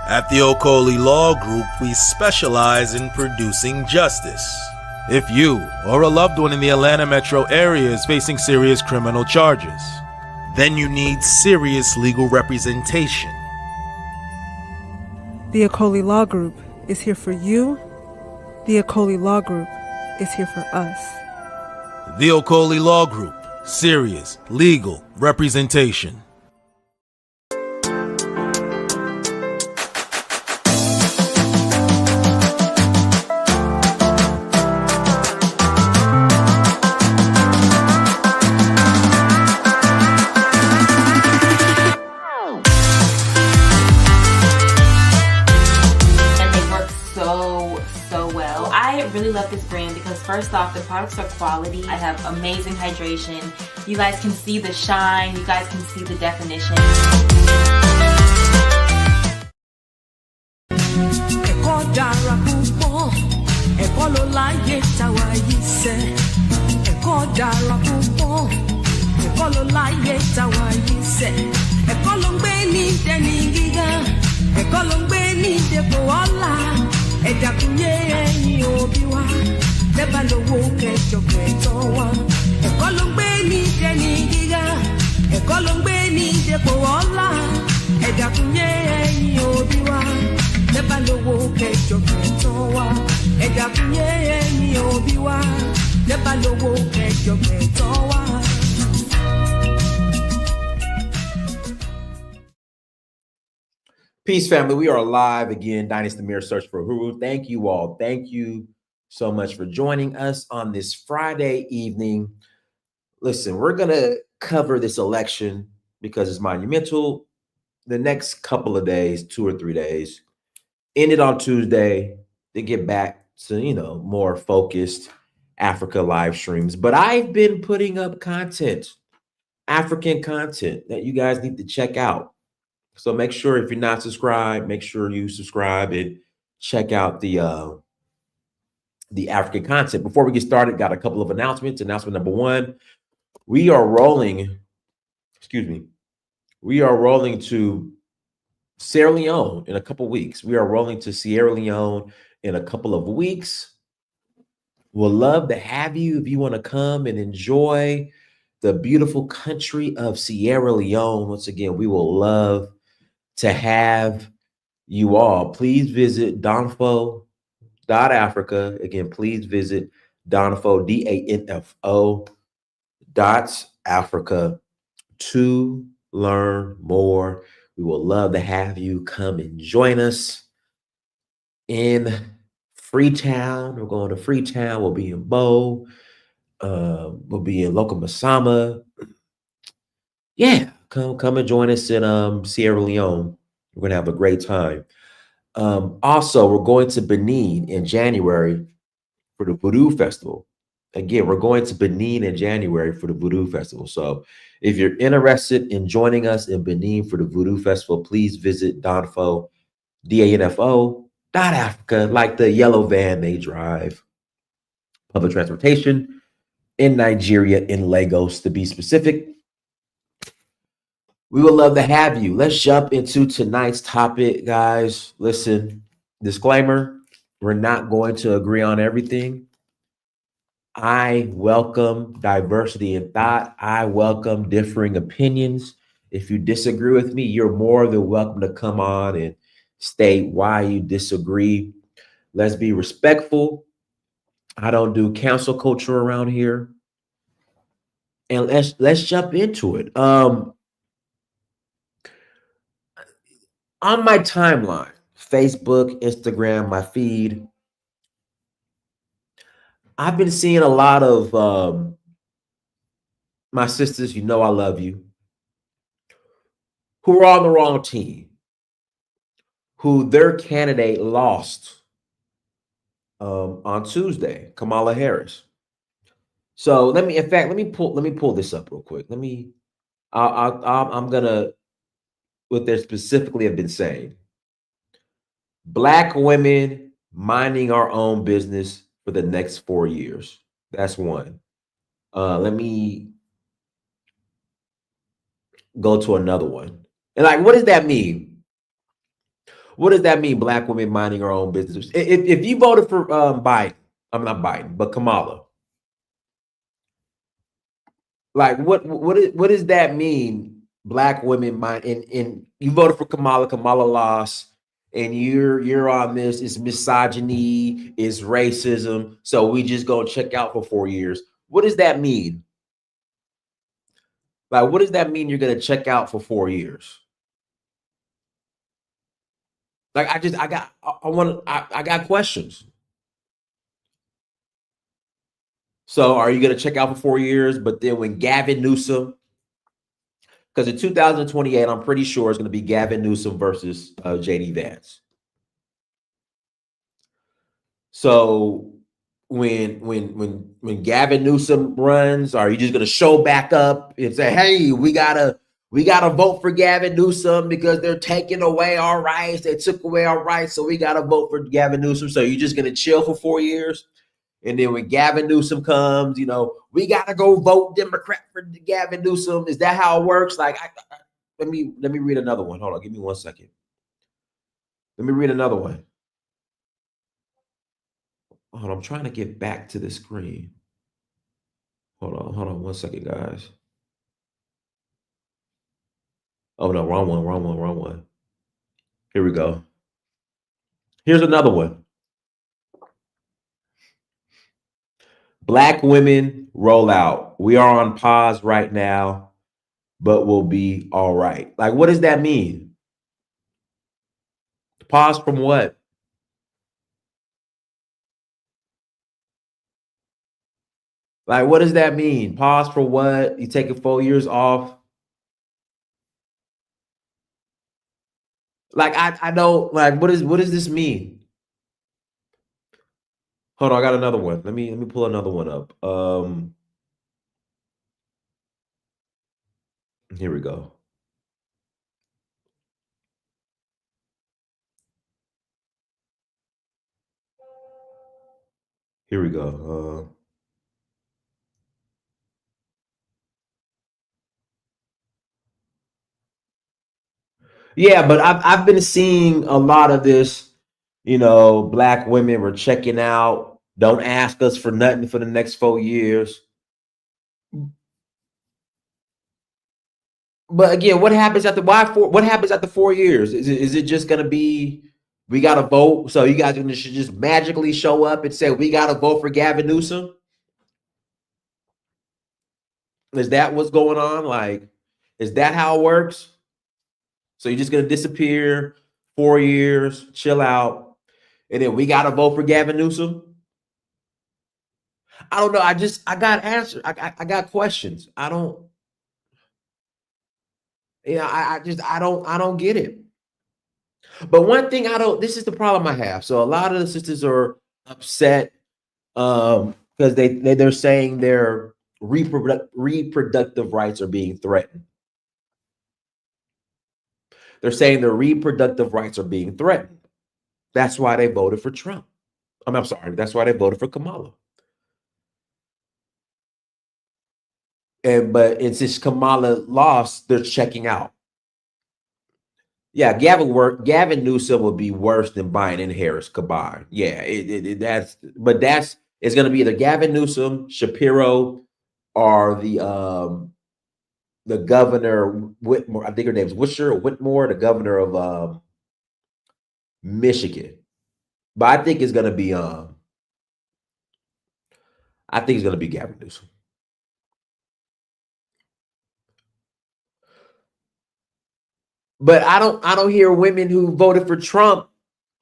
At the Okoli Law Group, we specialize in producing justice. If you or a loved one in the Atlanta metro area is facing serious criminal charges, then you need serious legal representation. The Okoli Law Group is here for you. The Okoli Law Group is here for us. The Okoli Law Group, serious legal representation. Really love this brand because first off, the products are quality. I have amazing hydration. You guys can see the shine. You guys can see the definition. Ẹ̀dàkúnyé ẹ̀yin òbí wa lẹ́bàá lówó kẹjọ kẹtọ́ wa ẹ̀kọ́ ló ń gbé ní dẹni gíga ẹ̀kọ́ ló ń gbé ní dépò ọlá ẹ̀dàkúnyé ẹ̀yin òbí wa lẹ́bàá lówó kẹjọ kẹtọ́ wa ẹ̀dàkúnyé ẹ̀yin òbí wa lẹ́bàá lówó kẹjọ kẹtọ́ wa. Peace, family. We are live again. Dynasty Mirror Search for Huru. Thank you all. Thank you so much for joining us on this Friday evening. Listen, we're going to cover this election because it's monumental. The next couple of days, 2 or 3 days, ended on Tuesday to get back to, more focused Africa live streams. But I've been putting up content, African content that you guys need to check out. So make sure if you're not subscribed, make sure you subscribe and check out the African content. Before we get started, got a couple of announcements. Announcement number one, we are rolling to Sierra Leone in a couple of weeks. We are rolling to Sierra Leone in a couple of weeks. We'll love to have you if you want to come and enjoy the beautiful country of Sierra Leone. Once again, we will love to have you all. Please visit Danfo.Africa. Again, please visit Danfo, DANFO.Africa to learn more. We will love to have you come and join us in Freetown. We're going to Freetown. We'll be in Bo. We'll be in Lokomasama. Yeah, come and join us in Sierra Leone. We're going to have a great time. Also, we're going to Benin in January for the Voodoo Festival. Again, we're going to Benin in January for the Voodoo Festival. So if you're interested in joining us in Benin for the Voodoo Festival, please visit Danfo, DANFO.Africa, like the yellow van they drive. Public transportation in Nigeria, in Lagos, to be specific. We would love to have you. Let's jump into tonight's topic, guys. Listen, disclaimer, we're not going to agree on everything. I welcome diversity in thought. I welcome differing opinions. If you disagree with me, you're more than welcome to come on and state why you disagree. Let's be respectful. I don't do cancel culture around here. And let's jump into it. On my timeline, Facebook, Instagram, my feed, I've been seeing a lot of my sisters, I love you, who are on the wrong team, who their candidate lost on Tuesday, Kamala Harris. So let me pull this up real quick. I'm gonna, what they specifically have been saying. Black women minding our own business for the next 4 years. That's one. Let me go to another one. And what does that mean? What does that mean? Black women minding our own business. If you voted for Biden, I'm not Biden, but Kamala. Like what does that mean? Black women mind and you voted for Kamala, Kamala lost, and you're on this, it's misogyny, it's racism. So we just go check out for 4 years. What does that mean? Like, what does that mean you're gonna check out for 4 years? Like I got questions. So are you going to check out for 4 years? But then when Gavin Newsom, because in 2028, I'm pretty sure it's going to be Gavin Newsom versus JD Vance. So when Gavin Newsom runs, are you just going to show back up and say, "Hey, we gotta vote for Gavin Newsom because they're taking away our rights. They took away our rights, so we gotta vote for Gavin Newsom." So you're just going to chill for 4 years? And then when Gavin Newsom comes, we got to go vote Democrat for Gavin Newsom. Is that how it works? Like, let me read another one. Hold on, give me 1 second. Let me read another one. Hold on, I'm trying to get back to the screen. Hold on 1 second, guys. Oh no, wrong one. Here we go. Here's another one. Black women roll out. We are on pause right now, but we'll be all right. Like, what does that mean? Pause from what? Like, what does that mean? Pause for what? You taking 4 years off? Like, I don't like what does this mean? Hold on, I got another one. Let me pull another one up. Here we go. Here we go. Yeah, but I've been seeing a lot of this. Black women were checking out. Don't ask us for nothing for the next 4 years. But again, what happens after what happens after 4 years? Is it just gonna be we gotta vote? So you guys should just magically show up and say we gotta vote for Gavin Newsom? Is that what's going on? Like, is that how it works? So you're just gonna disappear 4 years, chill out, and then we gotta vote for Gavin Newsom? I don't know. I got answers. I got questions. I don't. I don't get it. But one thing I don't. This is the problem I have. So a lot of the sisters are upset because they're saying their reproductive rights are being threatened. They're saying their reproductive rights are being threatened. That's why they voted for Trump. I'm sorry. That's why they voted for Kamala. But since Kamala lost, they're checking out. Yeah, Gavin Newsom would be worse than Biden and Harris combined. Yeah, it's going to be either Gavin Newsom, Shapiro, or the governor Whitmore. I think her name's Whitmore, the governor of Michigan. But I think it's going to be Gavin Newsom. But I don't hear women who voted for Trump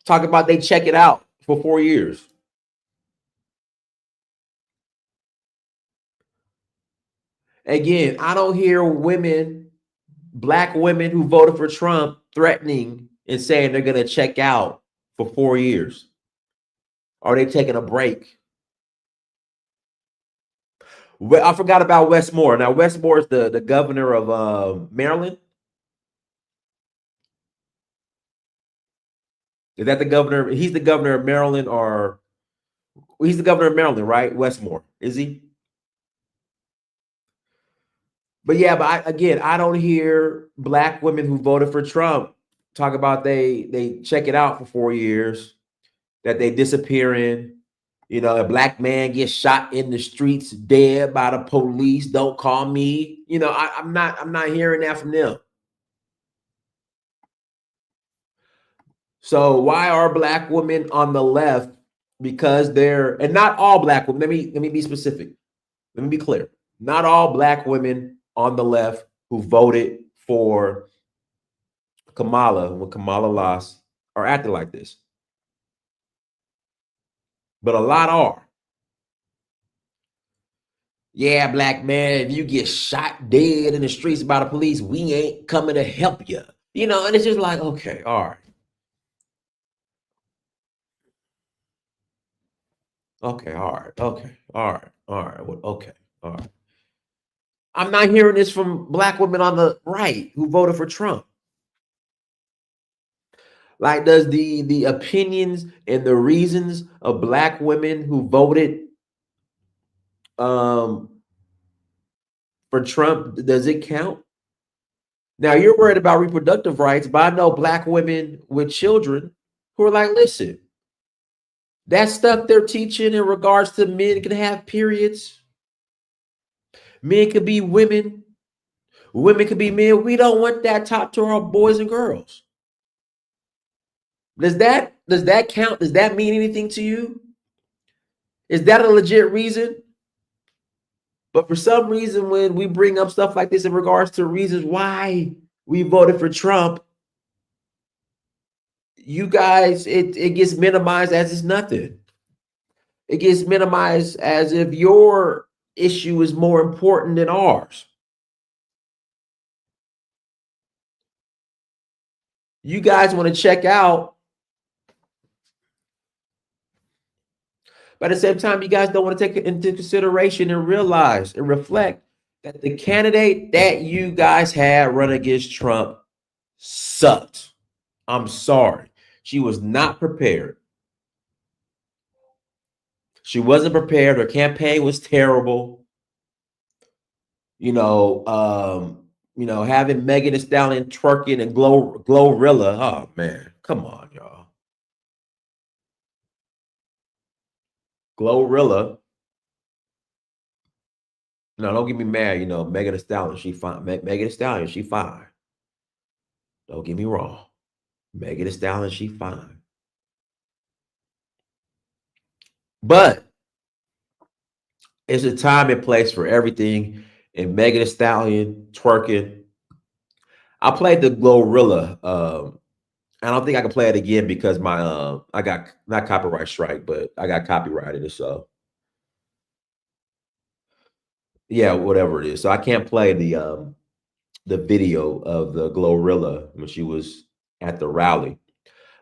talk about they check it out for 4 years. Again, I don't hear black women who voted for Trump threatening and saying they're going to check out for 4 years. Are they taking a break? I forgot about Wes Moore. Now, Wes Moore is the governor of Maryland. Is that the governor? He's the governor of Maryland, or he's the governor of Maryland, right? Wes Moore, is he? But yeah, but I don't hear black women who voted for Trump talk about they check it out for 4 years, that they disappearing. You know, a black man gets shot in the streets, dead by the police. Don't call me. You know, I'm not hearing that from them. So why are black women on the left? Because they're, and not all black women. Let me be specific. Let me be clear. Not all black women on the left who voted for Kamala when Kamala lost are acting like this. But a lot are. Yeah, black man, if you get shot dead in the streets by the police, we ain't coming to help you. You know, and it's just like, okay, all right. Okay, all right. Okay, all right. All right. Well, okay, all right. I'm not hearing this from black women on the right who voted for Trump. Like, does the opinions and the reasons of black women who voted for Trump, does it count? Now you're worried about reproductive rights, but I know black women with children who are like, listen, that stuff they're teaching in regards to men can have periods, men could be women, women could be men. We don't want that taught to our boys and girls. Does that count? Does that mean anything to you? Is that a legit reason? But for some reason, when we bring up stuff like this in regards to reasons why we voted for Trump, you guys, it gets minimized as it's nothing. It gets minimized as if your issue is more important than ours. You guys want to check out, but at the same time, you guys don't want to take it into consideration and realize and reflect that the candidate that you guys had run against Trump sucked. I'm sorry. She was not prepared. She wasn't prepared. Her campaign was terrible. Having Megan Thee Stallion twerking and Glorilla. Oh man, come on, y'all. Glorilla. No, don't get me mad. Megan Thee Stallion, she fine. Megan Thee Stallion, she fine. Don't get me wrong. Megan Thee Stallion, she fine. But it's a time and place for everything. And Megan Thee Stallion twerking. I played the Glorilla. I don't think I can play it again because my I got not copyright strike, but I got copyrighted. So yeah, whatever it is. So I can't play the video of the Glorilla when she was at the rally.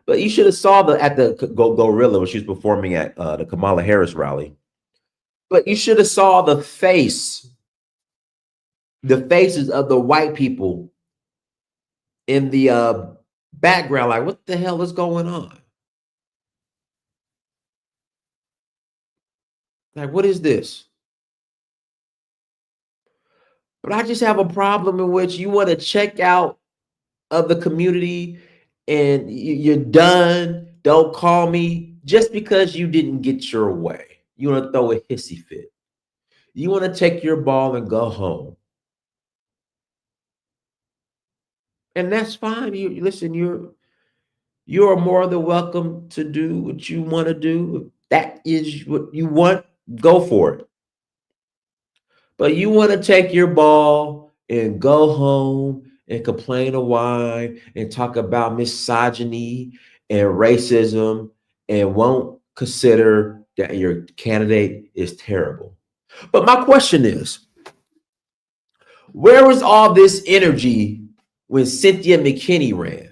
But you should have saw at the Glorilla when she was performing at the Kamala Harris rally. But you should have saw the faces of the white people in the background. Like, what the hell is going on? Like, what is this? But I just have a problem in which you want to check out of the community and you're done. Don't call me just because you didn't get your way. You want to throw a hissy fit. You want to take your ball and go home. And that's fine. You're more than welcome to do what you want to do. If that is what you want, go for it. But you want to take your ball and go home and complain and whine and talk about misogyny and racism and won't consider that your candidate is terrible. But my question is, where was all this energy when Cynthia McKinney ran?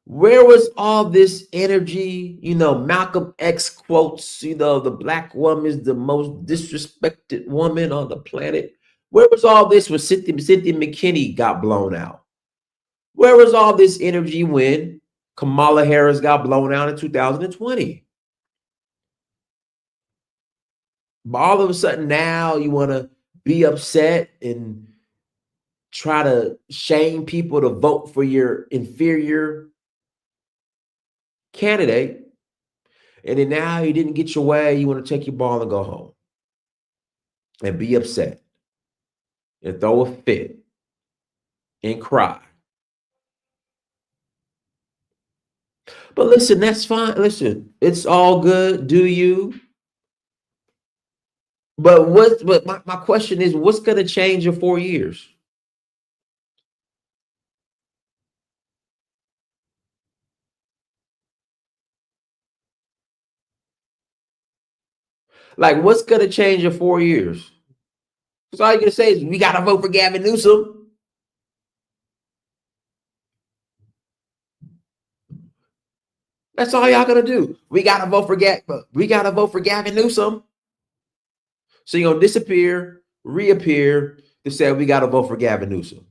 Where was all this energy? Malcolm X quotes, the black woman is the most disrespected woman on the planet. Where was all this when Cynthia McKinney got blown out? Where was all this energy when Kamala Harris got blown out in 2020? But all of a sudden now you want to be upset and try to shame people to vote for your inferior candidate. And then now you didn't get your way, you want to take your ball and go home and be upset and throw a fit and cry. But listen, that's fine. Listen, it's all good. Do you? But my question is, what's going to change in 4 years? Like, what's going to change in 4 years? Because all you're going to say is, we got to vote for Gavin Newsom. That's all y'all going to do. We got to vote for Gavin Newsom. So you're going to disappear, reappear to say, we got to vote for Gavin Newsom.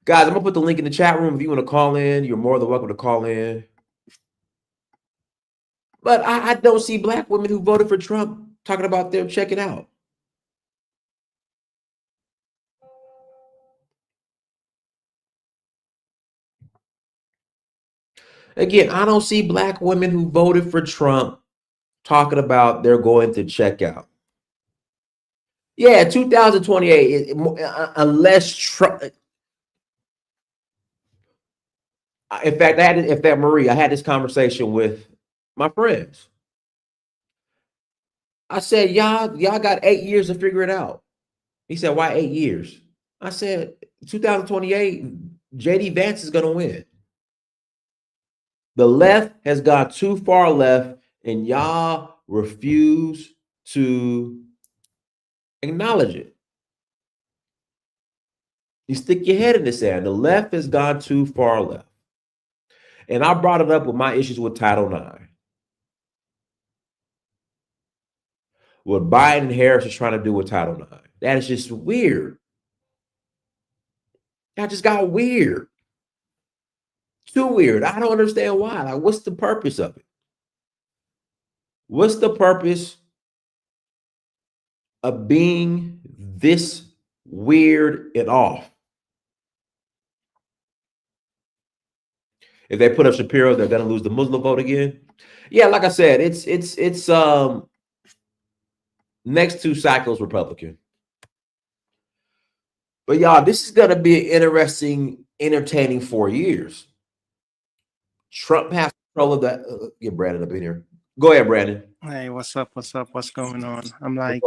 Guys, I'm going to put the link in the chat room. If you want to call in, you're more than welcome to call in. But I don't see black women who voted for Trump talking about them checking out. Again, I don't see black women who voted for Trump talking about they're going to check out. Yeah, 2028, unless Trump. In fact, I had this conversation with my friends. I said, y'all got 8 years to figure it out. He said, why 8 years? I said, 2028, JD Vance is going to win. The left has gone too far left, and y'all refuse to acknowledge it. You stick your head in the sand. The left has gone too far left. And I brought it up with my issues with Title IX. What Biden and Harris is trying to do with Title IX. That is just weird. That just got weird. Too weird. I don't understand why. Like, what's the purpose of it? What's the purpose of being this weird and off? If they put up Shapiro, they're going to lose the Muslim vote again. Yeah, like I said, it's next 2 cycles Republican. But y'all, this is going to be an interesting, entertaining 4 years. Trump has control of that. Get Brandon up in here. Go ahead, Brandon. Hey, what's up? What's up? What's going on? I'm like,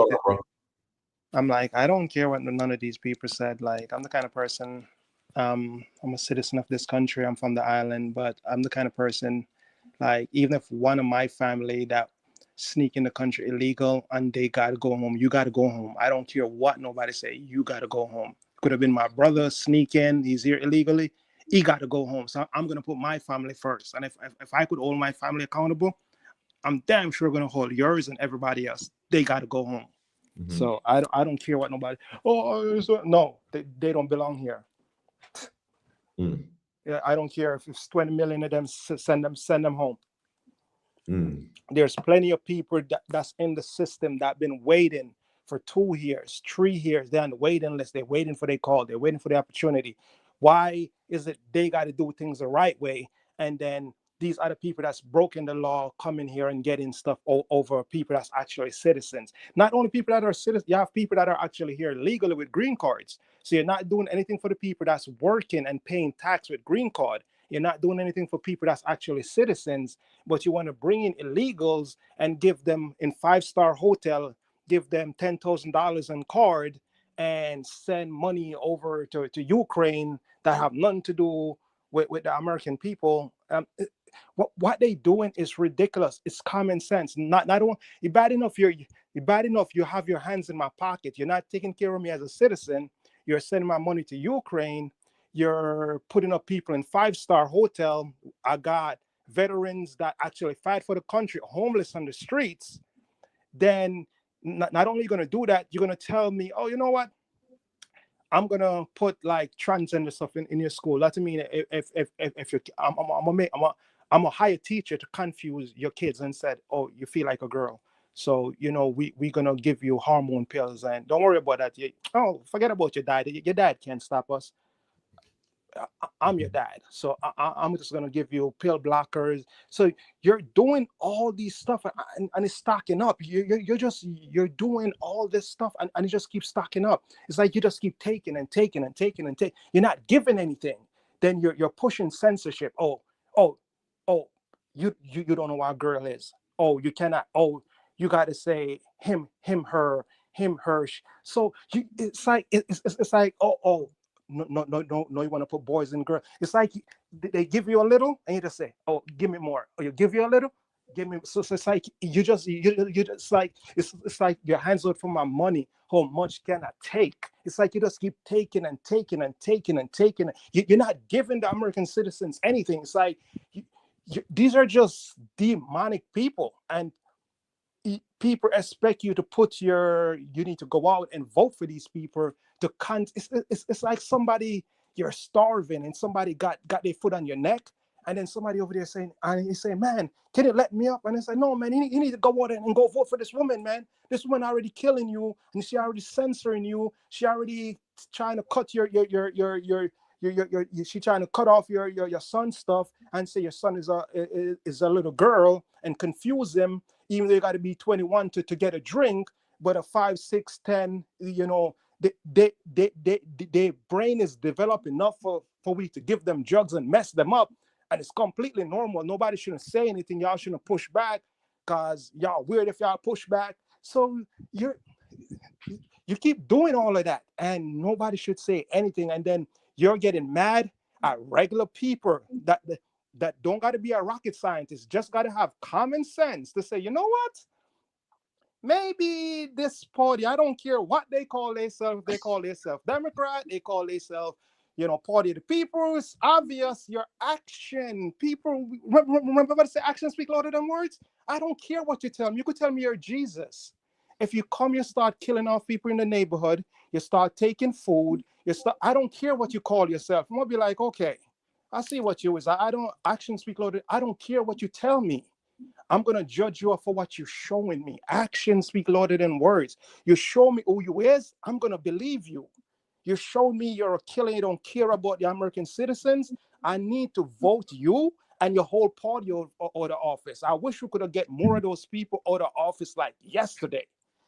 I don't care what none of these people said. Like, I'm the kind of person, I'm a citizen of this country. I'm from the island, but I'm the kind of person, like, even if one of my family that sneak in the country illegal and they gotta go home, you gotta go home. I don't care what nobody say. You gotta go home. Could have been my brother sneak in. He's here illegally. He got to go home. So I'm gonna put my family first. And if I could hold my family accountable, I'm damn sure going to hold yours and everybody else. They got to go home. Mm-hmm. So I don't care what nobody. No, they don't belong here. Mm. Yeah, I don't care if it's 20 million of them. Send them home. Mm. There's plenty of people that's in the system that been waiting for 2 years, 3 years. They're on the waiting list. They're waiting for their call. They're waiting for the opportunity. Why is it they got to do things the right way, and then these other people that's broken the law coming here and getting stuff over people that's actually citizens? Not only people that are citizens, you have people that are actually here legally with green cards. So you're not doing anything for the people that's working and paying tax with green card. You're not doing anything for people that's actually citizens, but you want to bring in illegals and give them in 5-star hotel, give them $10,000 on card and send money over to Ukraine that have nothing to do with the American people. What they doing is ridiculous. It's common sense. Not bad enough you have your hands in my pocket. You're not taking care of me as a citizen. You're sending my money to Ukraine. You're putting up people in 5-star hotel. I got veterans that actually fight for the country, homeless on the streets. Then not only going to do that, you're going to tell me, oh, you know what? I'm gonna put like transgender stuff in your school. That mean if you're, I'm a hire teacher to confuse your kids and said, oh, you feel like a girl. So, we're gonna give you hormone pills, and don't worry about that. Forget about your dad. Your dad can't stop us. I'm your dad, so I'm just gonna give you pill blockers. So you're doing all these stuff, and it's stocking up. You're doing all this stuff, and it just keeps stocking up. It's like you just keep taking and taking and taking and taking. You're not giving anything. Then you're pushing censorship. Oh, oh, you don't know what a girl is. Oh, you cannot. Oh, you got to say him, her, him, her. So it's like it's like no, no, no, no, no, you want to put boys and girls. It's like they give you a little and you just say, oh, give me more. Or you give you a little, give me. So it's like you just like it's like your hands out for my money. How much can I take? It's like you just keep taking and taking and taking and taking. You're not giving the American citizens anything. It's like these are just demonic people, and people expect you to you need to go out and vote for these people to it's like somebody, you're starving and somebody got their foot on your neck, and then somebody over there saying, and you say, man, can you let me up? And they say, no, man, you need to go out and go vote for this woman, man. This woman already killing you, and she already censoring you. She already trying to cut your she trying to cut off your son's stuff and say your son is a little girl and confuse him, even though you got to be 21 to get a drink. But a 5, 6, 10, their brain is developed enough for we to give them drugs and mess them up, and it's completely normal. Nobody shouldn't say anything. Y'all shouldn't push back, because y'all weird if y'all push back. So you keep doing all of that, and nobody should say anything, and then you're getting mad at regular people that don't got to be a rocket scientist, just got to have common sense to say, you know what? Maybe this party, I don't care what they call themselves Democrat, they call themselves, party of the people. It's obvious your action. People, remember what I say, actions speak louder than words? I don't care what you tell me. You could tell me you're Jesus. If you come, you start killing off people in the neighborhood, you start taking food, I don't care what you call yourself. I'm gonna be like, okay, I see what you is. I don't, actions speak louder. I don't care what you tell me. I'm going to judge you for what you're showing me. Actions speak louder than words. You show me who you is, I'm going to believe you. You show me you're a killer, you don't care about the American citizens, I need to vote you and your whole party out of the office. I wish we could have get more of those people out of office like yesterday.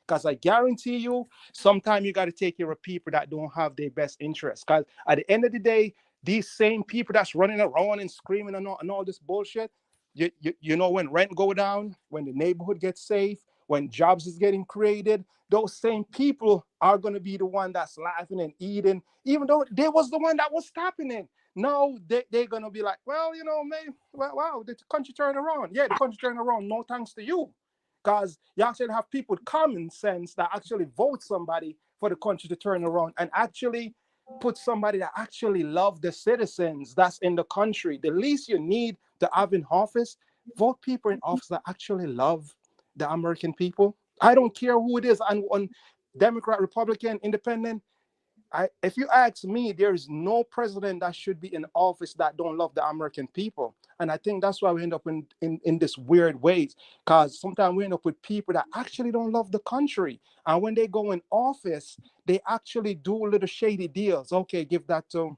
Because I guarantee you, sometimes you got to take care of people that don't have their best interests. Because at the end of the day, these same people that's running around and screaming and all this bullshit, you know, when rent go down, when the neighborhood gets safe, when jobs is getting created, those same people are going to be the one that's laughing and eating, even though they was the one that was stopping it. No, they're going to be like, well, maybe, well, wow, the country turned around. Yeah, the country turned around. No thanks to you. Because you actually have people with common sense that actually vote somebody for the country to turn around and actually put somebody that actually love the citizens that's in the country. The least you need to have in office, vote people in office that actually love the American people. I don't care who it is, on Democrat, Republican, Independent. If you ask me, there is no president that should be in office that don't love the American people. And I think that's why we end up in this weird ways, because sometimes we end up with people that actually don't love the country. And when they go in office, they actually do little shady deals. Okay, give that to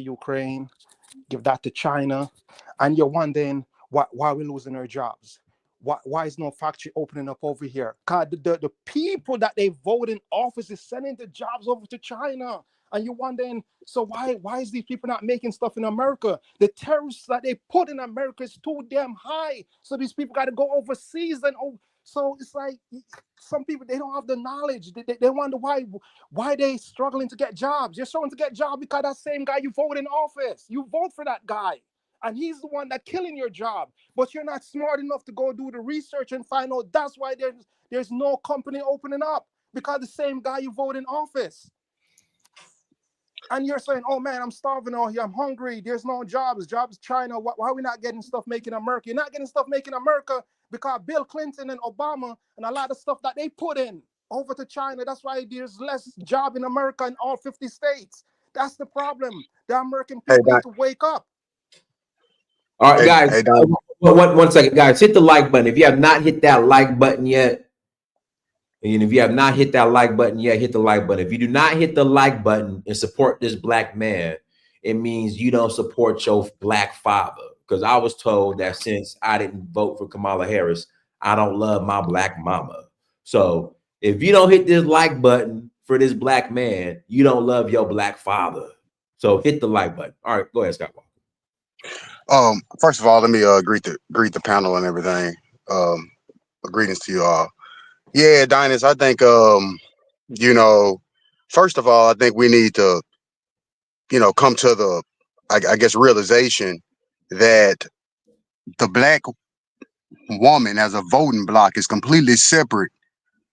Ukraine, give that to China. And you're wondering why we're losing our jobs. Why is no factory opening up over here? God, the people that they vote in office is sending the jobs over to China. And you're wondering, so why is these people not making stuff in America? The tariffs that they put in America is too damn high. So these people got to go overseas. So it's like some people, they don't have the knowledge. They wonder why they struggling to get jobs. You're struggling to get jobs because that same guy you vote in office. You vote for that guy. And he's the one that's killing your job. But you're not smart enough to go do the research and find out that's why there's no company opening up, because the same guy you vote in office. And you're saying, oh man, I'm starving out here, I'm hungry, there's no jobs China. Why are we not getting stuff made in America? You're not getting stuff made in America because Bill Clinton and Obama and a lot of stuff that they put in over to China. That's why there's less job in America in all 50 states. That's the problem. The American people need to wake up. All right, guys. Well, one second, guys. Hit the like button. If you have not hit that like button yet, and if you have not hit that like button yet, hit the like button. If you do not hit the like button and support this black man, it means you don't support your black father. Because I was told that since I didn't vote for Kamala Harris, I don't love my black mama. So if you don't hit this like button for this black man, you don't love your black father. So hit the like button. All right, go ahead, Scott Walker. First of all, let me greet the panel and everything. Greetings to you all. Yeah, Dinus, I think you know, first of all, I think we need to, come to the I guess realization that the black woman as a voting block is completely separate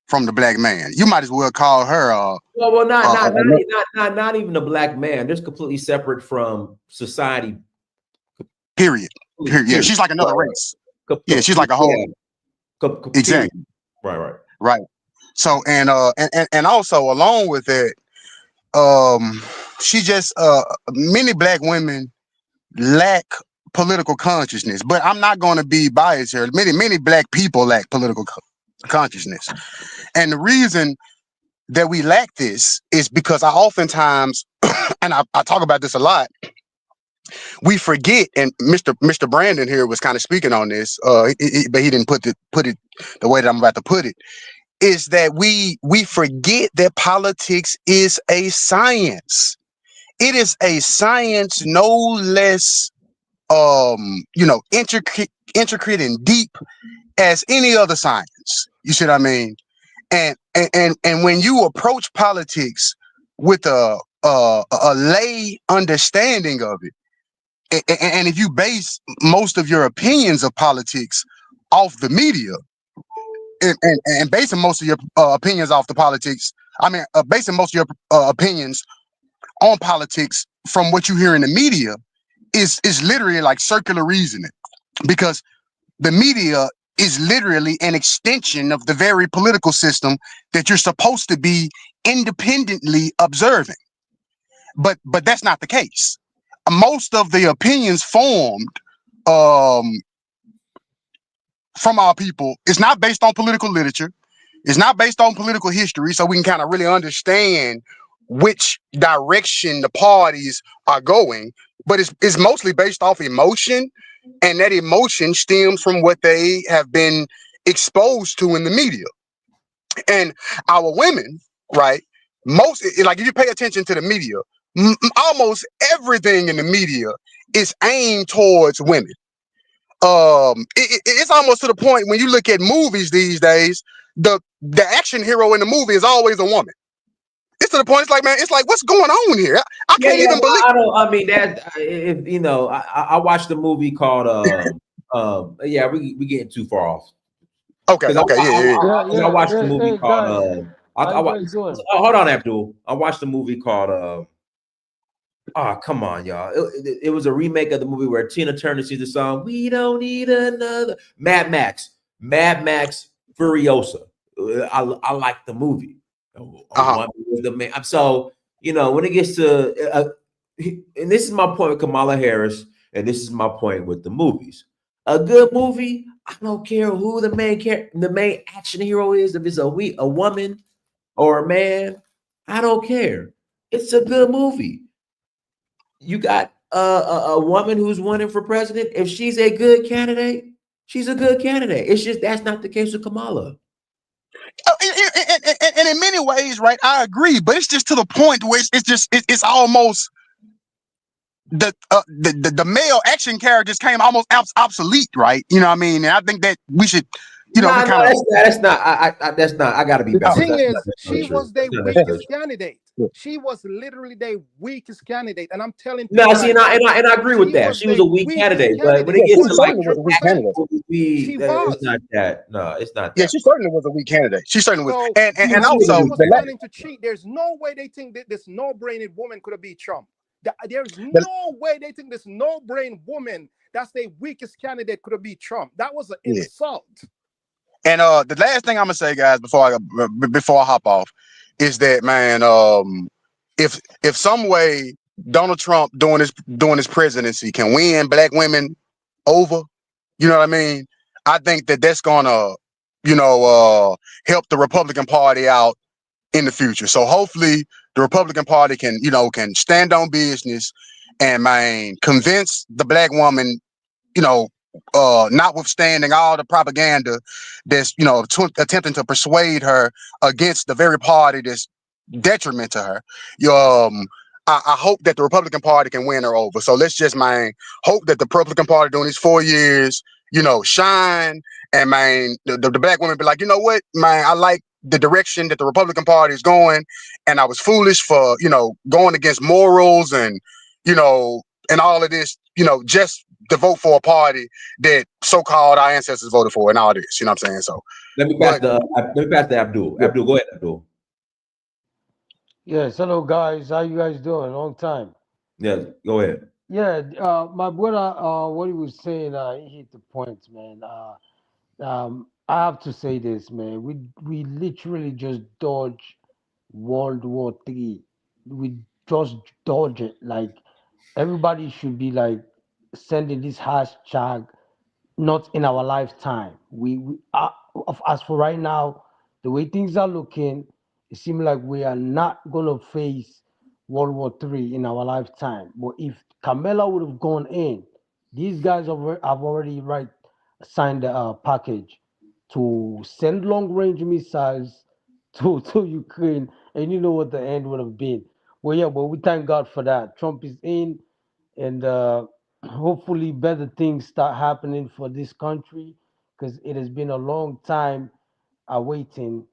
from the black man. You might as well call her Well, not even a black man. They're completely separate from society. period. Yeah, she's like another race. Yeah, she's like a whole. Exactly. Right. So and also along with it, she just many black women lack political consciousness. But I'm not going to be biased here. Many black people lack political consciousness, and the reason that we lack this is because I oftentimes, and I talk about this a lot, we forget, and Mr. Brandon here was kind of speaking on this, but he didn't put it the way that I'm about to put it, is that we forget that politics is a science. It is a science no less intricate and deep as any other science. You see what I mean? And when you approach politics with a lay understanding of it, and if you base most of your opinions of politics off the media, and basing most of your opinions off the politics, basing most of your opinions on politics from what you hear in the media is literally like circular reasoning, because the media is literally an extension of the very political system that you're supposed to be independently observing. But that's not the case. Most of the opinions formed from our people is not based on political literature. It's not based on political history, so we can kind of really understand which direction the parties are going. But it's mostly based off emotion, and that emotion stems from what they have been exposed to in the media. And our women, right? Like if you pay attention to the media, almost everything in the media is aimed towards women. It's almost to the point when you look at movies these days, the action hero in the movie is always a woman. It's to the point. It's like, man, it's like, what's going on here? I can't even believe. I watched a movie called we getting too far off. Okay. I watched a movie called hold on, Abdul. I watched a movie called come on, y'all. It was a remake of the movie where Tina Turner sings the song, "We Don't Need Another." Mad Max Furiosa. I like the movie. Was the man. So, when it gets to and this is my point with Kamala Harris, and this is my point with the movies. A good movie, I don't care who the main action hero is, if it's a woman or a man, I don't care. It's a good movie. You got a woman who's running for president. If she's a good candidate, she's a good candidate. It's just that's not the case with Kamala. And in many ways, right, I agree, but it's just to the point where it's almost the male action characters came almost obsolete, right? You know what I mean? And I think that we should, that's not. I got to be better. The thing is, she was their weakest candidate. She was literally their weakest candidate, and I'm telling you. No, see, and I agree with that. She was a weak candidate, but when it gets to like, it's not that. No, it's not that. Yeah, she certainly was a weak candidate. She certainly was, and also was planning to cheat. There's no way they think that this no-brained woman could have beat Trump. There's no way they think this no-brain woman that's their weakest candidate could have beat Trump. That was an insult. And the last thing I'm gonna say, guys, before I hop off, is that, man, if some way Donald Trump during his presidency can win black women over, You know what I mean? I think that that's gonna, help the Republican Party out in the future. So hopefully the Republican Party can stand on business and man convince the black woman, you know, notwithstanding all the propaganda that's attempting to persuade her against the very party that's detriment to her. I hope that the Republican Party can win her over. So let's just hope that the Republican Party during these 4 years, shine, and the black women be like, you know what, man, I like the direction that the Republican Party is going, and I was foolish for going against morals and and all of this, just to vote for a party that so-called our ancestors voted for and all this. You know what I'm saying? So Let me pass to Abdul. Yeah. Abdul, go ahead, Abdul. Yes, hello guys. How you guys doing? Long time. Yeah, go ahead. Yeah, my brother, what he was saying, he hit the point, man. I have to say this, man. We literally just dodged World War III. We just dodge it. Like everybody should be like sending this hashtag not in our lifetime. We as for right now, the way things are looking, it seems like we are not gonna face World War III in our lifetime. But if Camela would have gone in, these guys have already signed the package to send long range missiles to Ukraine, and you know what the end would have been. Well, yeah, but we thank God for that. Trump is in, and hopefully better things start happening for this country because it has been a long time awaiting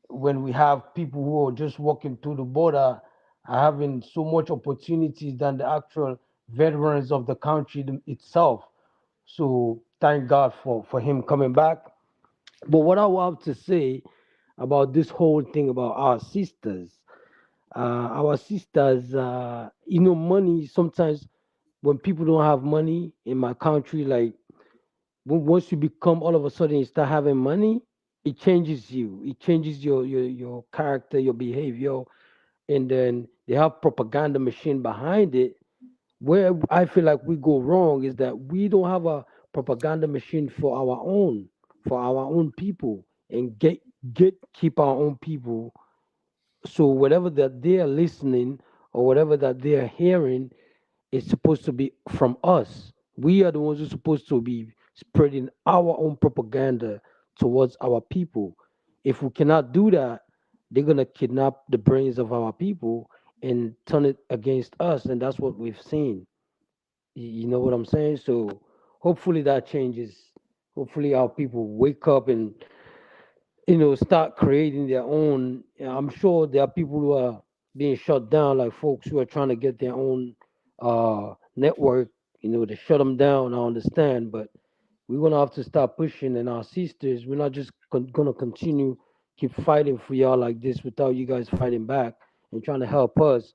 when we have people who are just walking through the border are having so much opportunities than the actual veterans of the country itself. So thank God for him coming back. But what I want to say about this whole thing about our sisters, money sometimes when people don't have money in my country, like once you become all of a sudden you start having money, it changes you. It changes your character, your behavior, and then they have propaganda machine behind it. Where I feel like we go wrong is that we don't have a propaganda machine for our own people, and get keep our own people. So whatever that they are listening or whatever that they are hearing, it's supposed to be from us. We are the ones who are supposed to be spreading our own propaganda towards our people. If we cannot do that, they're gonna kidnap the brains of our people and turn it against us, and that's what we've seen. You know what I'm saying? So hopefully that changes. Hopefully our people wake up and start creating their own. I'm sure there are people who are being shut down, like folks who are trying to get their own network, to shut them down. I understand, but we're gonna have to start pushing. And our sisters, we're not just gonna continue keep fighting for y'all like this without you guys fighting back and trying to help us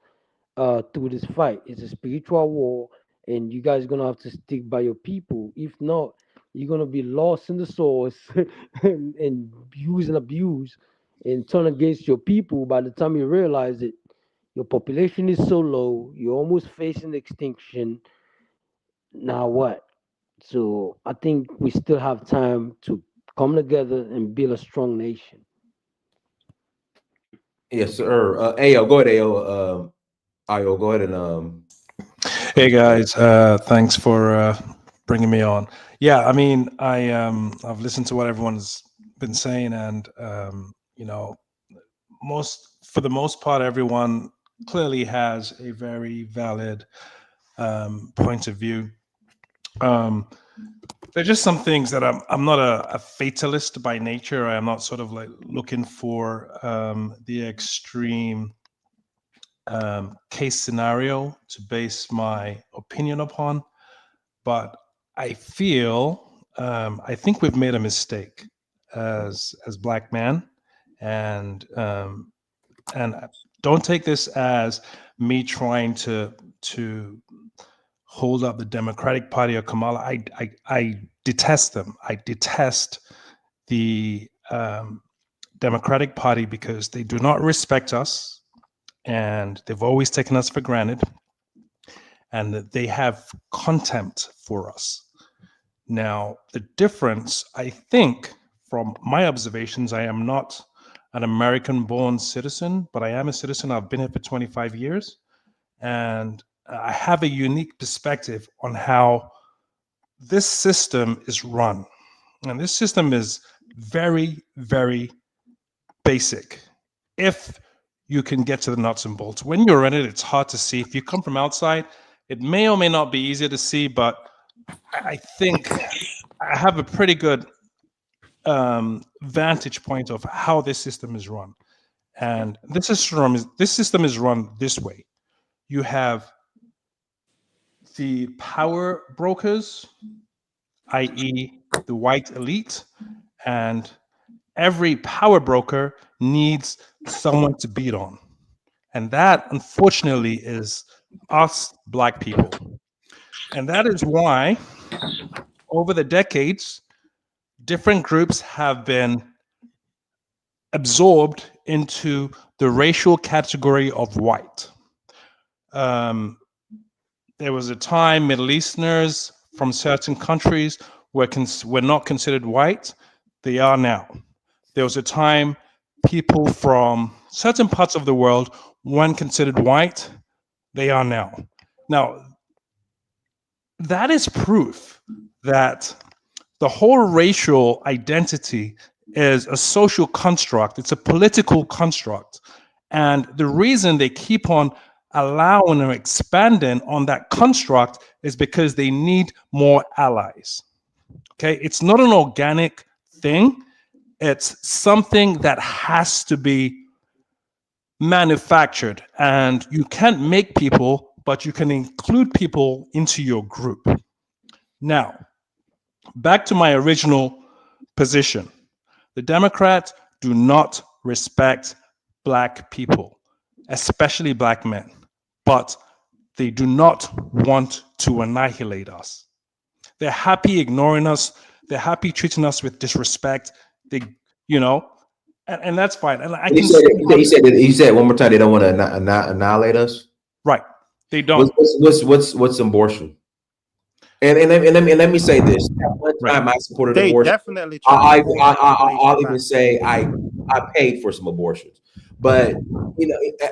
through this fight. It's a spiritual war, and you guys gonna have to stick by your people. If not, you're gonna be lost in the source and use and abuse and turn against your people. By the time you realize it, your population is so low, you're almost facing extinction. Now what? So I think we still have time to come together and build a strong nation. Yes, sir. Ayo, go ahead, Ayo. Ayo, go ahead and Hey guys, thanks for bringing me on. Yeah, I mean, I've listened to what everyone's been saying, and for the most part, everyone clearly has a very valid point of view. There's just some things that I'm not a fatalist by nature. I'm not sort of like looking for the extreme case scenario to base my opinion upon, but I think we've made a mistake as black men, and don't take this as me trying to hold up the Democratic Party or Kamala. I detest them. I detest the Democratic Party because they do not respect us, and they've always taken us for granted, and they have contempt for us. Now, the difference, I think, from my observations, I am not an American-born citizen, but I am a citizen. I've been here for 25 years, and I have a unique perspective on how this system is run. And this system is very, very basic. If you can get to the nuts and bolts. When you're in it, it's hard to see. If you come from outside, it may or may not be easier to see, but I think I have a pretty good vantage point of how this system is run. And this system is run this way. You have the power brokers, i.e. the white elite, and every power broker needs someone to beat on. And that, unfortunately, is us Black people. And that is why, over the decades, different groups have been absorbed into the racial category of white. There was a time Middle Easterners from certain countries were not considered white. They are now. There was a time people from certain parts of the world weren't considered white. They are now. Now, that is proof that the whole racial identity is a social construct. It's a political construct. And the reason they keep on allowing or expanding on that construct is because they need more allies. Okay, it's not an organic thing. It's something that has to be manufactured, and you can't make people, but you can include people into your group. Now, back to my original position. The Democrats do not respect Black people, especially Black men, but they do not want to annihilate us. They're happy ignoring us. They're happy treating us with disrespect. They, and that's fine. And I can you said one more time, they don't want to annihilate us. Right. They don't. What's abortion? And let me say this. At one time, I supported they abortion. Definitely. I'll even say I paid for some abortions, but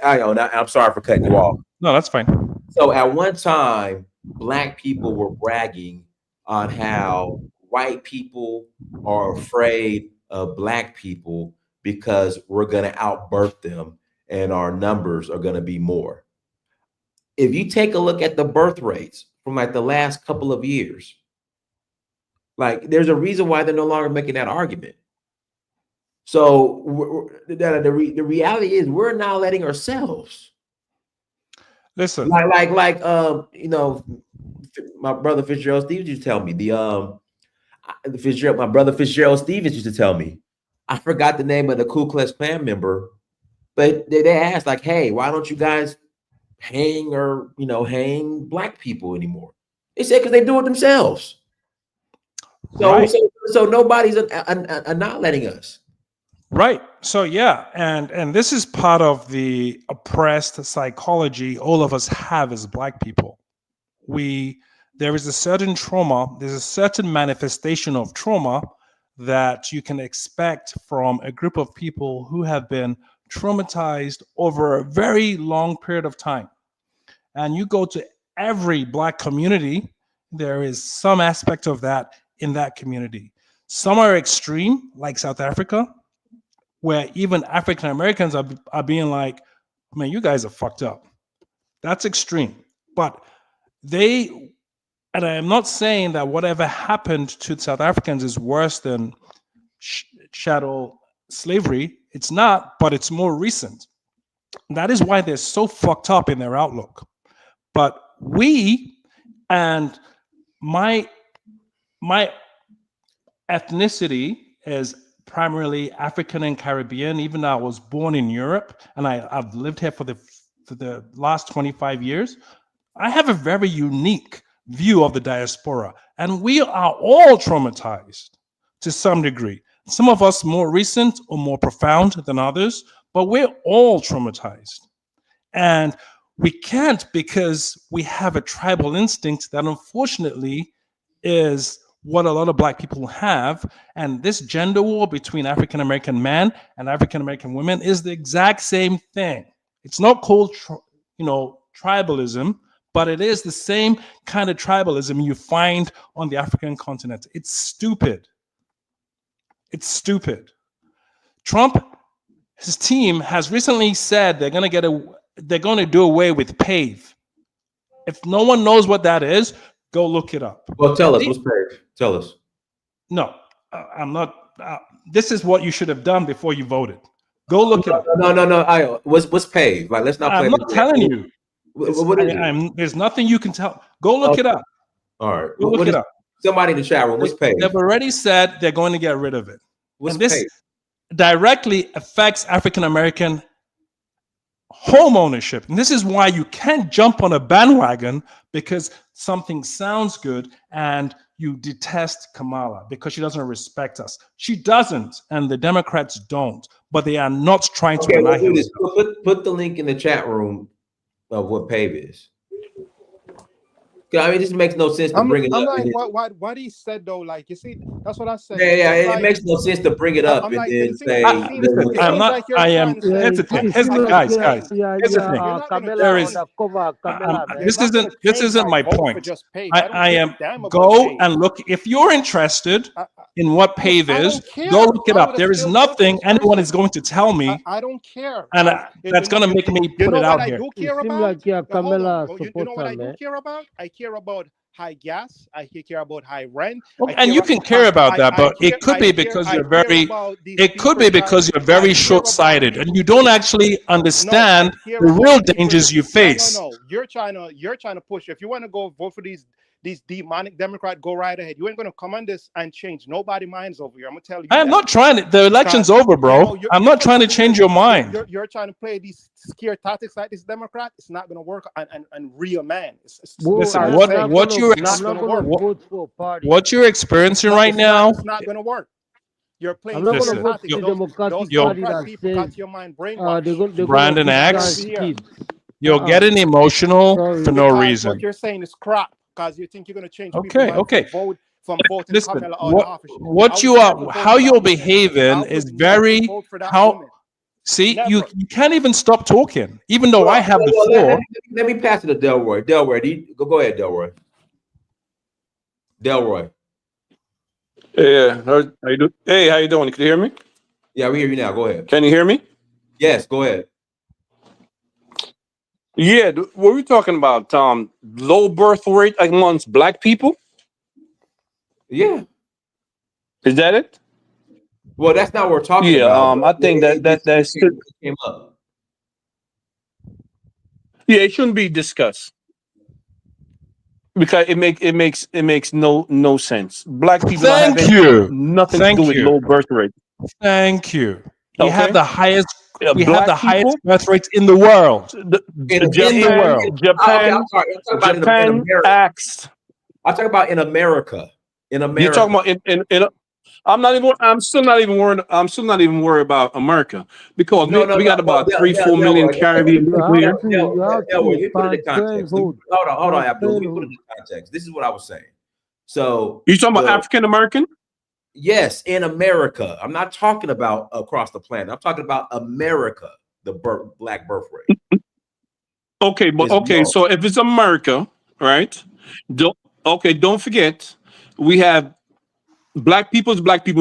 I'm sorry for cutting you off. No, that's fine. So at one time, Black people were bragging on how white people are afraid of Black people because we're going to outbirth them and our numbers are going to be more. If you take a look at the birth rates from like the last couple of years, like there's a reason why they're no longer making that argument. So the reality is we're now letting ourselves. Listen, like my brother Fitzgerald Stevens used to tell me my brother Fitzgerald Stevens used to tell me, I forgot the name of the Ku Klux Klan member, but they asked like, hey, why don't you guys hang Black people anymore? They said because they do it themselves. So, right. so nobody's annihilating us. Right. So yeah, and this is part of the oppressed psychology all of us have as Black people. There is a certain trauma, there's a certain manifestation of trauma that you can expect from a group of people who have been traumatized over a very long period of time. And you go to every Black community, there is some aspect of that in that community. Some are extreme, like South Africa, where even African Americans are being like, man, you guys are fucked up. That's extreme. But and I am not saying that whatever happened to South Africans is worse than chattel slavery. It's not, but it's more recent. That is why they're so fucked up in their outlook. But we, and my ethnicity is primarily African and Caribbean, even though I was born in Europe and I've lived here for the last 25 years. I have a very unique view of the diaspora, and we are all traumatized to some degree. Some of us more recent or more profound than others, but we're all traumatized. And we can't, because we have a tribal instinct that unfortunately is what a lot of black people have. And this gender war between African American men and African American women is the exact same thing. It's not called, tribalism, but it is the same kind of tribalism you find on the African continent. It's stupid. It's stupid. Trump, his team has recently said they're going to do away with PAVE. If no one knows what that is, go look it up. Well, tell us. What's PAVE? Tell us. No, I'm not. This is what you should have done before you voted. Go look it up. No. What's PAVE? Like, let's not play. I'm not telling you. What is it? There's nothing you can tell. Go look it up. All right. Go look it up. Somebody in the chat room. What's PAVE? They've already said they're going to get rid of it. What's this PAVE? Directly affects African American home ownership. And this is why you can't jump on a bandwagon because something sounds good and you detest Kamala because she doesn't respect us. She doesn't, and the Democrats don't, but they are not trying to deny him. Put the link in the chat room of what PAVE is. I mean, this makes no sense to bring it up. I'm like, what he said though, like, you see, that's what I said. Yeah, it like, makes no sense to bring it up and then say. I'm not. I am. Here's the thing. Guys. Here's the thing. This isn't my point. I am. Go and look. If you're interested in what PAVE is, go look it up. There is nothing anyone is going to tell me. I don't care. And that's going to make me put it out here. You know what I do care about? I care about high gas. I care about high rent. And you can care about that, but it could be because you're very. It could be because you're very short-sighted and you don't actually understand the real dangers you face. No. You're trying to push. If you want to go vote for these demonic Democrats, go right ahead. You ain't gonna come on this and change nobody's minds over here. I'm gonna tell you. I'm not trying to. The election's over, bro. I'm not trying to change your mind. You're trying to play these scare tactics like this Democrat. It's not gonna work. And real man. Listen, what you're experiencing right now. It's not gonna work. You're playing. Listen, got your mind brainwashed. Brandon X, you're getting emotional for no reason. What you're saying is crap. Because you think you're going to change okay. Vote from voting. Listen, how you're behaving is very See, you can't even stop talking, even though I have the floor. Let me pass it to Delroy. Delroy, go ahead, Delroy. Delroy. Yeah, how you doing? Hey, how you doing? Can you hear me? Yeah, we hear you now. Go ahead. Can you hear me? Yes, go ahead. Yeah, what were we talking about? Low birth rate amongst black people? Yeah. Is that it? Well, that's not what we're talking about. I think that came up. Yeah, it shouldn't be discussed because it makes no sense. Black people Thank don't have nothing to do with low birth rate. Thank you. We Okay. have the highest. We have the Black highest people? birth rates in the world. In the world. Japan acts. I'm talking about in America. In America. You're talking about in I'm still not even worried about America because we got about 3-4 million Caribbean people here. You put it in context. Hold on, Abdul. We put it in context. This is what I was saying. So you talking about African American? Yes, in America. I'm not talking about across the planet. I'm talking about America, the black birth rate. Okay, so if it's America, right? Don't forget, we have black people,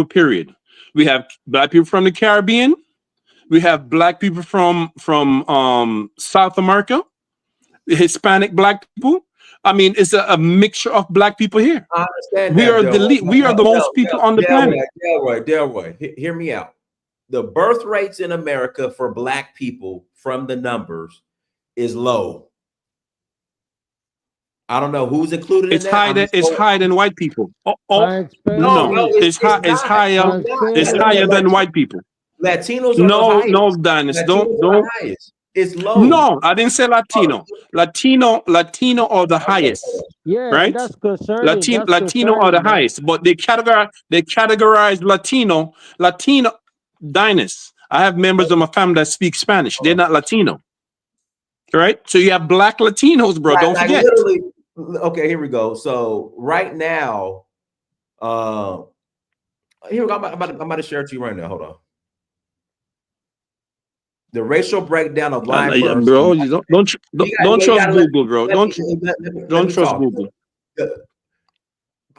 period. We have black people from the Caribbean. We have black people from South America, Hispanic black people. I mean, it's a mixture of black people here. I understand. We are the most people on the planet. Delroy, hear me out. The birth rates in America for black people from the numbers is low. I don't know who's included in that. It's higher than white people. No, it's higher than white people. Latinos are no, Dennis, don't. It's low. No, I didn't say Latino. Latino are the highest. Yeah, right? That's concerning. Latino are the highest, but they categorize Latino. Dennis, I have members of my family that speak Spanish. They're not Latino. Right? So you have black Latinos, bro. Don't forget. Okay, here we go. So right now, Here we go. I'm about to share it to you right now. Hold on. The racial breakdown of live Yeah, births. bro, you don't trust Google, bro. Don't trust talk. Google.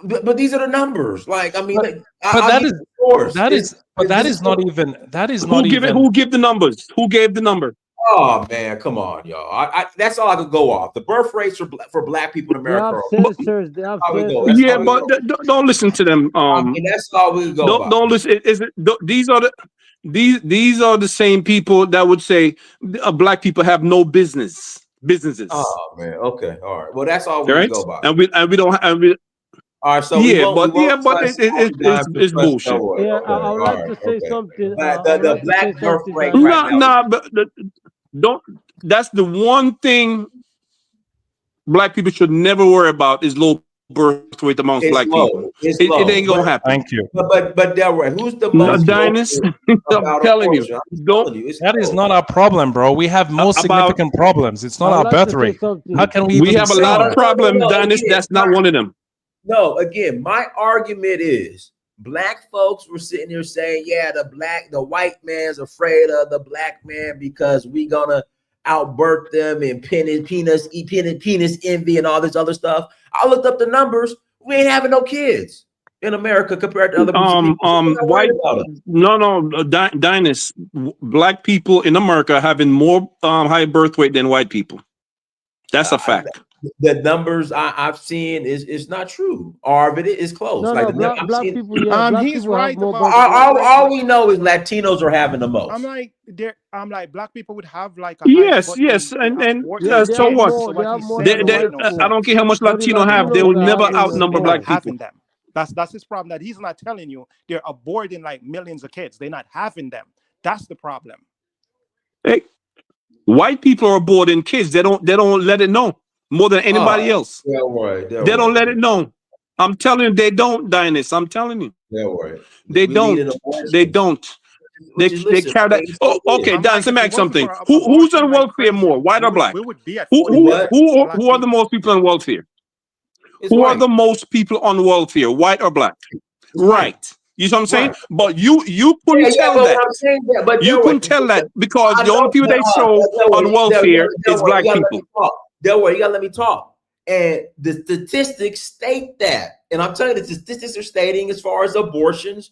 But these are the numbers. Like, I mean, But I'll that give is you the source. that is not even Who gave the numbers? Who gave the number? Oh man, come on, y'all. That's all I could go off. The birth rates for black people in They have America. sensors. They have How we go. sensors. Yeah, but don't listen to them. I mean, that's all we go by. Don't listen. These are the same people that would say black people have no businesses. Oh man, okay, all right. Well, that's all we Right? go by. And we don't have. All right, so it's bullshit. Yeah, I would like to say something. The black birth rate. But don't. That's the one thing black people should never worry about is low birth rate amongst black people. It ain't gonna happen. Thank you. But Delroy, who's the most? I'm telling you, that is not our problem, bro. We have more significant problems. It's not our birth rate. How can we? We have a lot of problems, Dennis. That's not one of them. No, again, my argument is black folks were sitting here saying, yeah, the white man's afraid of the black man because we gonna outbirth them and penis envy and all this other stuff. I looked up the numbers. We ain't having no kids in America compared to other white. No, Dinus. Black people in America having more high birth rate than white people. That's a fact. The numbers I've seen is not true, or if it is close. Black people. Yeah, he's right. All we know is Latinos are having the most. I'm like black people would have like a yes, and so what? I don't care how much Latino have. They will never outnumber black people. Them. That's his problem. That he's not telling you they're aborting like millions of kids. They're not having them. That's the problem. Hey, white people are aborting kids. They don't let it know. More than anybody else. They don't let it know. I'm telling you, they don't, Dinus. I'm telling you. They don't. They don't. They carry that. Oh, okay, Don, let me ask something. Who's on welfare more, white or black? Who are the most people on welfare? Who are the most people on welfare, white or black? Right. You know what I'm saying? But you couldn't tell that. You couldn't tell that because the only people they show on welfare is black people. Delroy, you gotta let me talk. And the statistics state that. And I'm telling you, the statistics are stating as far as abortions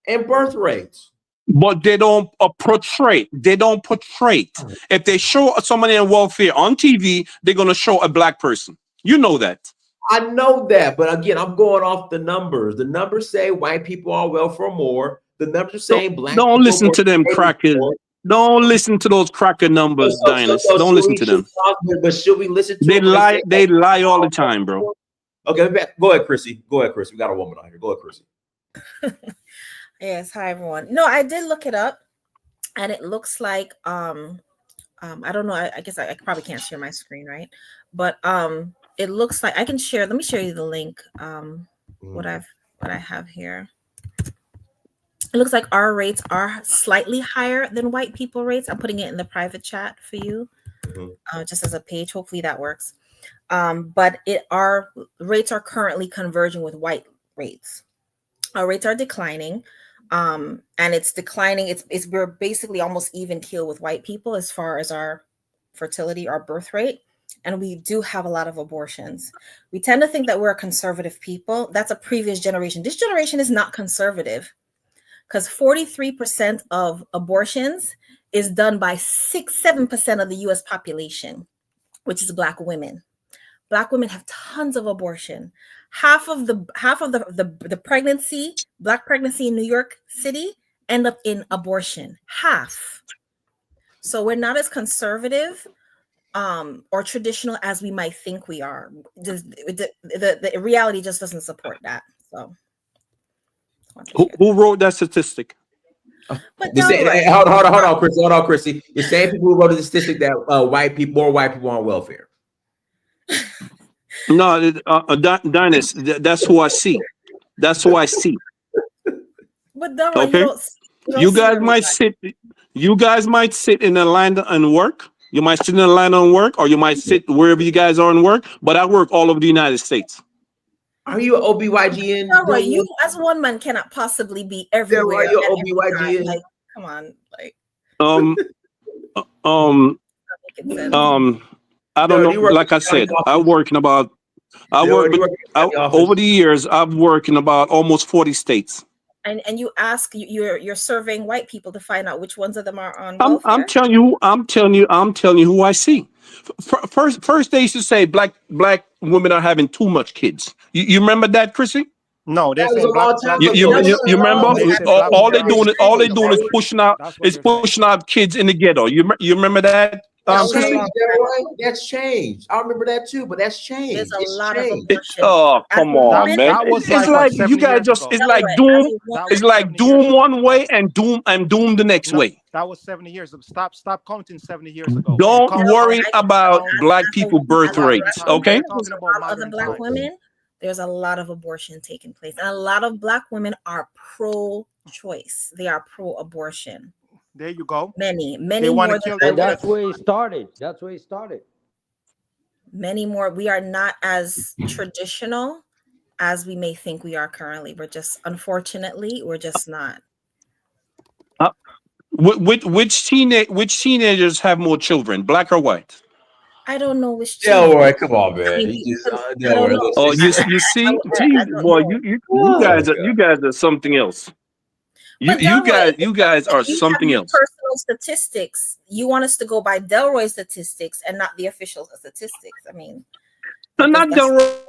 and birth rates. But they don't portray. They don't portray. If they show somebody on welfare on TV, they're gonna show a black person. You know that. I know that, but again, I'm going off the numbers. The numbers say white people are welfare more. The numbers are saying black. Don't listen to them crackers. Don't listen to those cracker numbers, Dinus. Don't listen to them. But should we listen to them? They lie all the time, bro. Okay, go ahead, Chrissy. We got a woman on here. Go ahead, Chrissy. Yes, hi everyone. No, I did look it up, and it looks like I don't know. I guess I probably can't share my screen, right? But it looks like I can share. Let me show you the link. What I have here. It looks like our rates are slightly higher than white people rates. I'm putting it in the private chat for you, just as a page. Hopefully that works. But our rates are currently converging with white rates. Our rates are declining, and it's declining. We're basically almost even keel with white people as far as our fertility, our birth rate. And we do have a lot of abortions. We tend to think that we're a conservative people. That's a previous generation. This generation is not conservative. Because 43% of abortions is done by 7% of the US population, which is Black women. Black women have tons of abortion. Half of the pregnancy, Black pregnancy in New York City end up in abortion. Half. So we're not as conservative or traditional as we might think we are. The reality just doesn't support that. So. Who wrote that statistic? Hold on, Chrissy. Hold on, Chrissy. The same people who wrote the statistic that more white people on welfare. No, Dinus, that's who I see. That's who I see. But no, okay, you guys might sit in a line and work. You might sit in a line and work, or you might sit wherever you guys are and work. But I work all over the United States. Are you an OBYGN? Delroy, you as one man cannot possibly be everywhere. Delroy, you're at every OBYGN. time. Like, come on, like. Um, I don't know. Like I said, I work in about. Over the years, I've worked in about almost 40 states. And you ask, you're surveying white people to find out which ones of them are on I'm welfare. telling you who I see. First they used to say black women are having too much kids. You remember that, Chrissy? No, they're That was saying a long black time You ago. remember? They said All they black doing is pushing out kids in the ghetto. You remember that? That's Chrissy? changed, Delroy. That's changed. I remember that too, but that's changed. There's a It's lot changed. of abortion. Oh, come on, man! That was It's like, what, like you 70 guys years just ago? it's like Delroy, doom. as a woman, It's like 70 years doom ago. one way and doom the next No, way. that was 70 years ago. Stop counting 70 years ago. Don't Count- worry about black as a people woman, birth as a rates, black woman okay? who's Talking about around other modern black times. women, there's a lot of abortion taking place, and a lot of black women are pro-choice. They are pro-abortion. There you go. Many They more want to than kill I their would have. That's where it started. That's where it started. Many more. We are not as traditional as we may think we are currently. We're just, unfortunately, we're just not. Which teenagers have more children, black or white? I don't know which. Delroy, come on, man. I mean, You just I don't Delroy, know. Oh, you I see, don't boy, know. you guys are something else. But You Delroy, guys are if you something have else. personal statistics, you want us to go by Delroy's statistics and not the official statistics. I mean, I'm not the work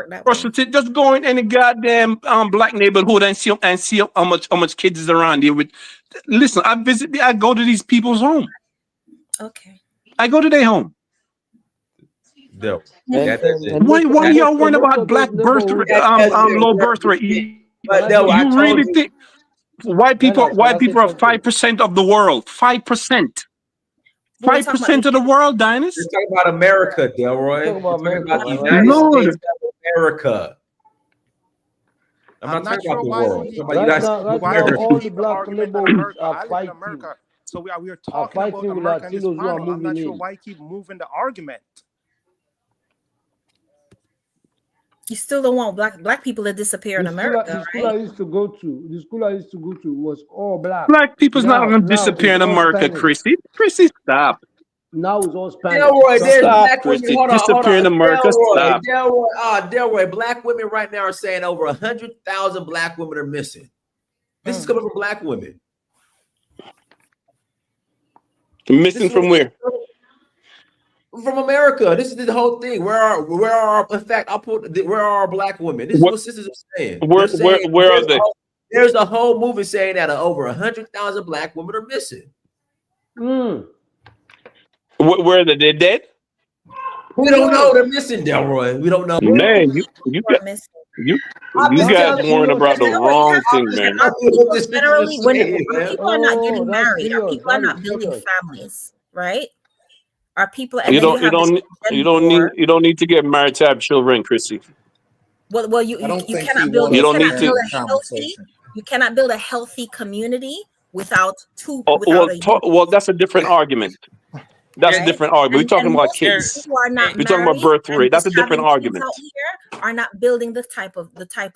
that way. just go in any goddamn black neighborhood and see how much kids is around here. With listen, I go to these people's home. Okay. I go to their home. Delroy. Why y'all worrying about black birth low birth rate? But Delroy, I You told really you. think white people are 5% of the world? 5%. 5% of the world, Dinus. We're talking about America, Delroy. We're talking about the America, United States of America. I'm not talking about the why world. he I'm talking about right why now, does he all the keep the black argument that liberals America? are I live in fighting. America, so we are Are talking about fighting with America in this Latinos who are panel. I'm not moving sure in. why he keep moving the argument. You still don't want black people to disappear in America, The school right? I used to go to was all black. Black people's not going to Now disappear in it's all America, Spanish. Chrissy, stop. Now it's all Spanish. Delroy, there's Stop, black women. Christy. Hold Disappear in on. America. Stop. Delroy, black women right now are saying over 100,000 black women are missing. This is coming from black women. Missing from where? From America. This is the whole thing. Where are in fact, where are our black women? This is what sisters are saying. Where are they? There's a whole movie saying that over 100,000 black women are missing. Where are they? They're dead? We don't know. They're missing, Delroy. We don't know. Man, you guys worrying about the wrong thing, man. Generally, when people are not getting married, or people are not building families, right? Are people and You don't need to get married to have children, Chrissy. Well, you cannot build. You cannot build a healthy community without two. Well, that's a different argument. That's a different argument. We're talking about kids. We're talking about birth rate. That's a different argument. Out here are not building the type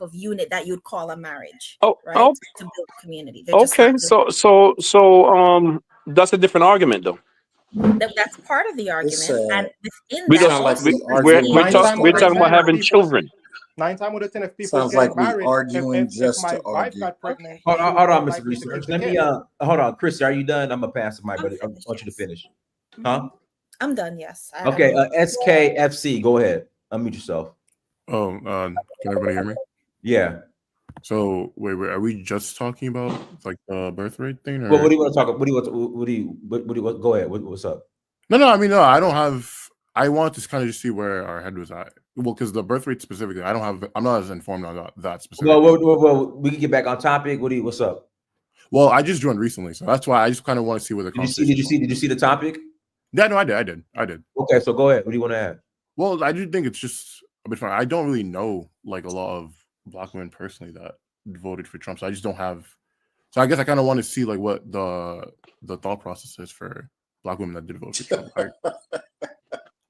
of unit that you'd call a marriage. Oh, right? oh. To build a community. Okay, so that's a different argument, though. That's part of the argument, and within we're talking about having children. 9 times out of 10, if people sounds get like married, we arguing just my to wife argue. got pregnant, Hold on, Mr. Reese. Reese. Let me hold on, Chris. Are you done? I'm gonna pass the mic, buddy. I want you to finish. Huh? I'm done. Yes. Okay. SKFC. Go ahead. Unmute yourself. Oh, can everybody hear me? Yeah. So wait, are we just talking about like the birth rate thing? Or? Well, what do you want to talk about? What do you go ahead. What's up? No. I mean, no, I don't have. I want to kind of just see where our head was at. Well, because the birth rate specifically, I'm not as informed on that specifically. Well, we can get back on topic. What's up? Well, I just joined recently, so that's why I just kind of want to see where the Did you see the topic? Yeah, no, I did. Okay, so go ahead. What do you want to add? Well, I do think it's just a bit fun. I don't really know like a lot of black women personally that voted for Trump, so I just don't have. So I guess I kind of want to see like what the thought process is for black women that did vote for Trump.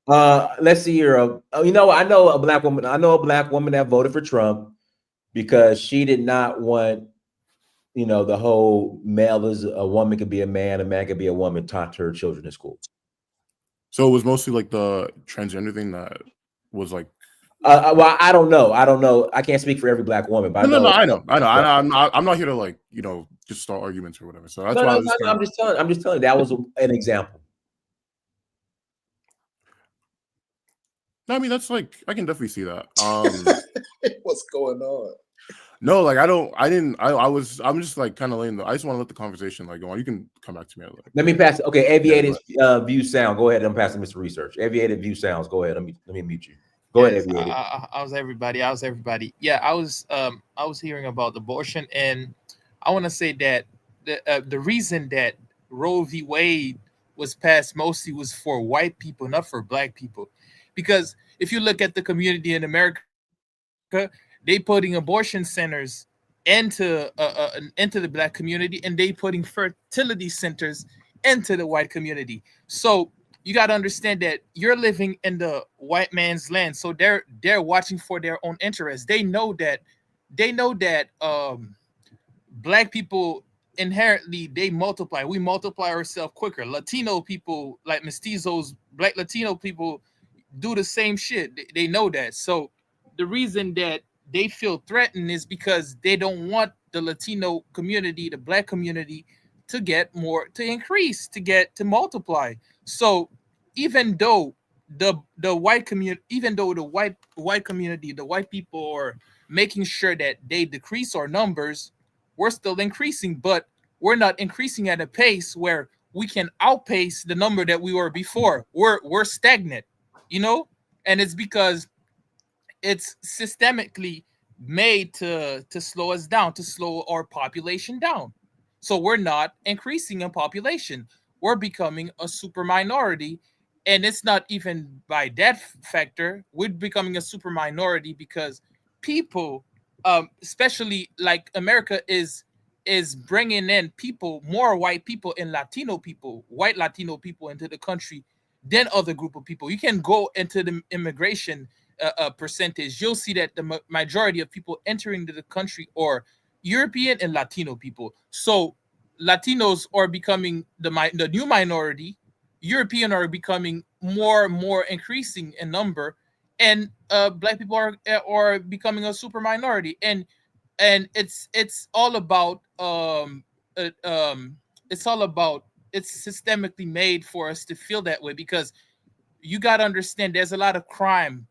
Let's see here. You know, I know a black woman. I know a black woman that voted for Trump because she did not want, you know, the whole male is a woman could be a man could be a woman taught to her children in school. So it was mostly like the transgender thing that was like. Well, I don't know. I can't speak for every black woman, but No, I know. I'm not here to, like, you know, just start arguments or whatever. So that's why I'm just telling you that was an example. No, I mean, that's like, I can definitely see that. What's going on? No, like, I'm just like kind of laying I just want to let the conversation like go on. You can come back to me. Let me pass. Okay, aviated view sound. Go ahead. I'm passing Mr. Research. Aviated view sounds. Go ahead. Let me mute you. Go ahead, aviated. How's everybody? Yeah, I was hearing about abortion, and I want to say that the reason that Roe v. Wade was passed mostly was for white people, not for black people, because if you look at the community in America, they putting abortion centers into the black community, and they putting fertility centers into the white community. So you got to understand that you're living in the white man's land, so they're watching for their own interests. They know that black people inherently they multiply. We multiply ourselves quicker. Latino people, like mestizos, black Latino people, do the same shit. They know that. So the reason that they feel threatened is because they don't want the Latino community, the black community, to get more, to increase, to multiply. So even though the white community, even though the white community, the white people are making sure that they decrease our numbers, we're still increasing, but we're not increasing at a pace where we can outpace the number that we were before. We're stagnant, you know, and it's because it's systemically made to slow us down, to slow our population down. So we're not increasing in population. We're becoming a super minority. And it's not even by that factor. We're becoming a super minority because people, especially like America, is bringing in people, more white people and Latino people, white Latino people into the country than other group of people. You can go into the immigration percentage. You'll see that the majority of people entering into the country are European and Latino people. So Latinos are becoming the new minority. European are becoming more increasing in number, and black people are becoming a super minority. And it's all about it's all about it's systemically made for us to feel that way, because you got to understand there's a lot of crime,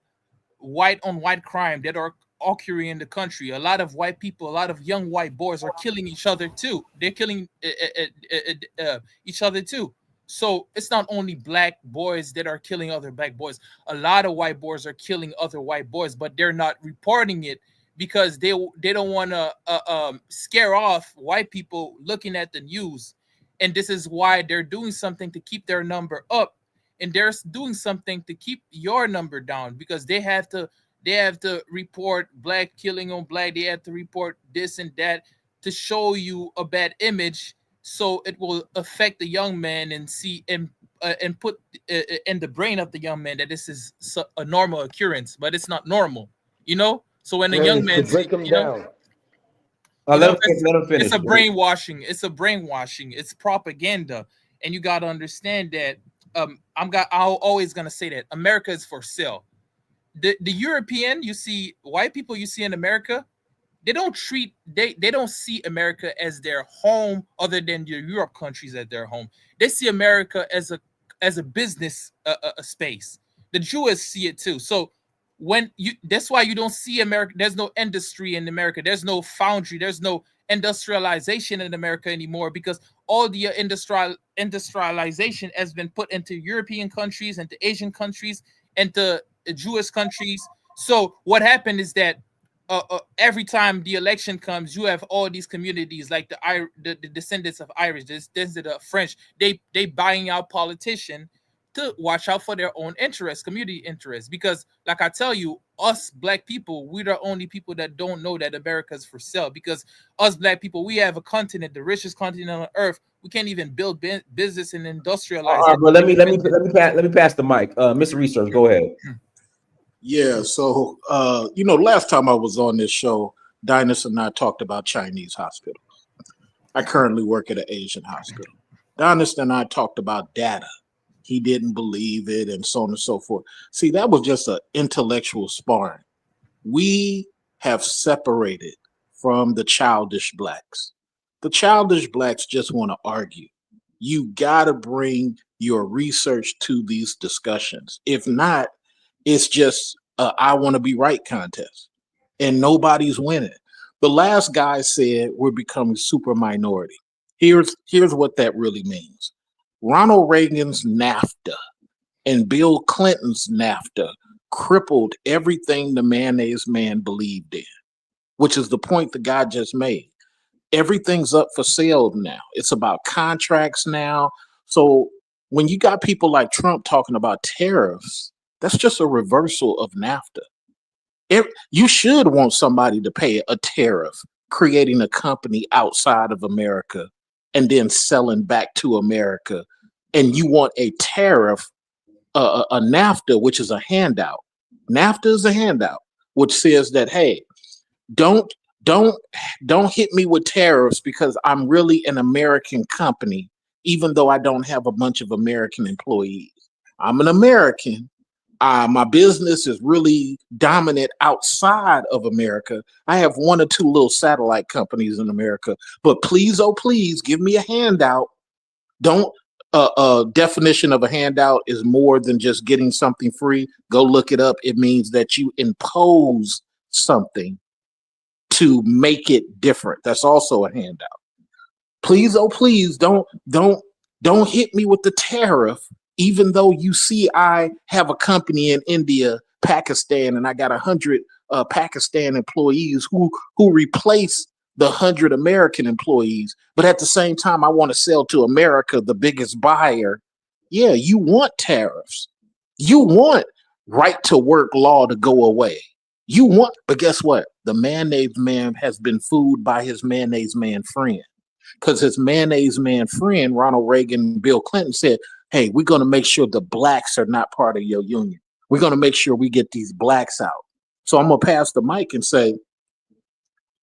white on white crime, that are occurring in the country. A lot of white people, a lot of young white boys are killing each other too. They're killing each other too. So it's not only black boys that are killing other black boys. A lot of white boys are killing other white boys, but they're not reporting it because they don't want to scare off white people looking at the news. And this is why they're doing something to keep their number up, and they're doing something to keep your number down, because they have to report black killing on black. They have to report this and that to show you a bad image, so it will affect the young man and put in the brain of the young man that this is a normal occurrence, but it's not normal, you know. So when a young man break them down. Let him finish. It's a brainwashing. It's propaganda, and you got to understand that. I'm always gonna say that America is for sale. The European you see, white people you see in America, they don't see America as their home, other than the Europe countries as their home. They see America as a business space. The Jews see it too. So that's why you don't see America. There's no industry in America. There's no foundry. There's no industrialization in America anymore, because all the industrialization has been put into European countries, into Asian countries, into Jewish countries. So what happened is that every time the election comes, you have all these communities like the descendants of Irish, the descendants of French. They buying out politicians to watch out for their own interests, community interests. Because, like I tell you, us black people, we're the only people that don't know that America's for sale, because us black people, we have a continent, the richest continent on earth. We can't even build business and industrialize All right, it. bro. Let me pass the mic. Mr. Research, go ahead. Yeah, so last time I was on this show, Dynas and I talked about Chinese hospitals. I currently work at an Asian hospital. Dynas and I talked about data. He didn't believe it, and so on and so forth. See, that was just an intellectual sparring. We have separated from the childish blacks. The childish blacks just want to argue. You got to bring your research to these discussions. If not, it's just I want to be right contest, and nobody's winning. The last guy said we're becoming super minority. Here's what that really means. Ronald Reagan's NAFTA and Bill Clinton's NAFTA crippled everything the mayonnaise man believed in, which is the point the guy just made. Everything's up for sale now. It's about contracts now. So when you got people like Trump talking about tariffs, that's just a reversal of NAFTA. You should want somebody to pay a tariff, creating a company outside of America and then selling back to America. And you want a tariff, a NAFTA, which is a handout. NAFTA is a handout, which says that, hey, don't hit me with tariffs because I'm really an American company, even though I don't have a bunch of American employees. I'm an American. My business is really dominant outside of America. I have one or two little satellite companies in America, but please, oh please, give me a handout. Don't definition of a handout is more than just getting something free. Go look it up. It means that you impose something to make it different. That's also a handout. Please, oh please, don't hit me with the tariff, even though you see I have a company in India, Pakistan, and I got 100 Pakistan employees who replace the 100 American employees. But at the same time, I want to sell to America, the biggest buyer. Yeah, you want tariffs. You want right to work law to go away. You want, but guess what? The mayonnaise man has been fooled by his mayonnaise man friend. Because his mayonnaise man friend, Ronald Reagan and Bill Clinton, said, hey, we're going to make sure the blacks are not part of your union. We're going to make sure we get these blacks out. So I'm going to pass the mic and say,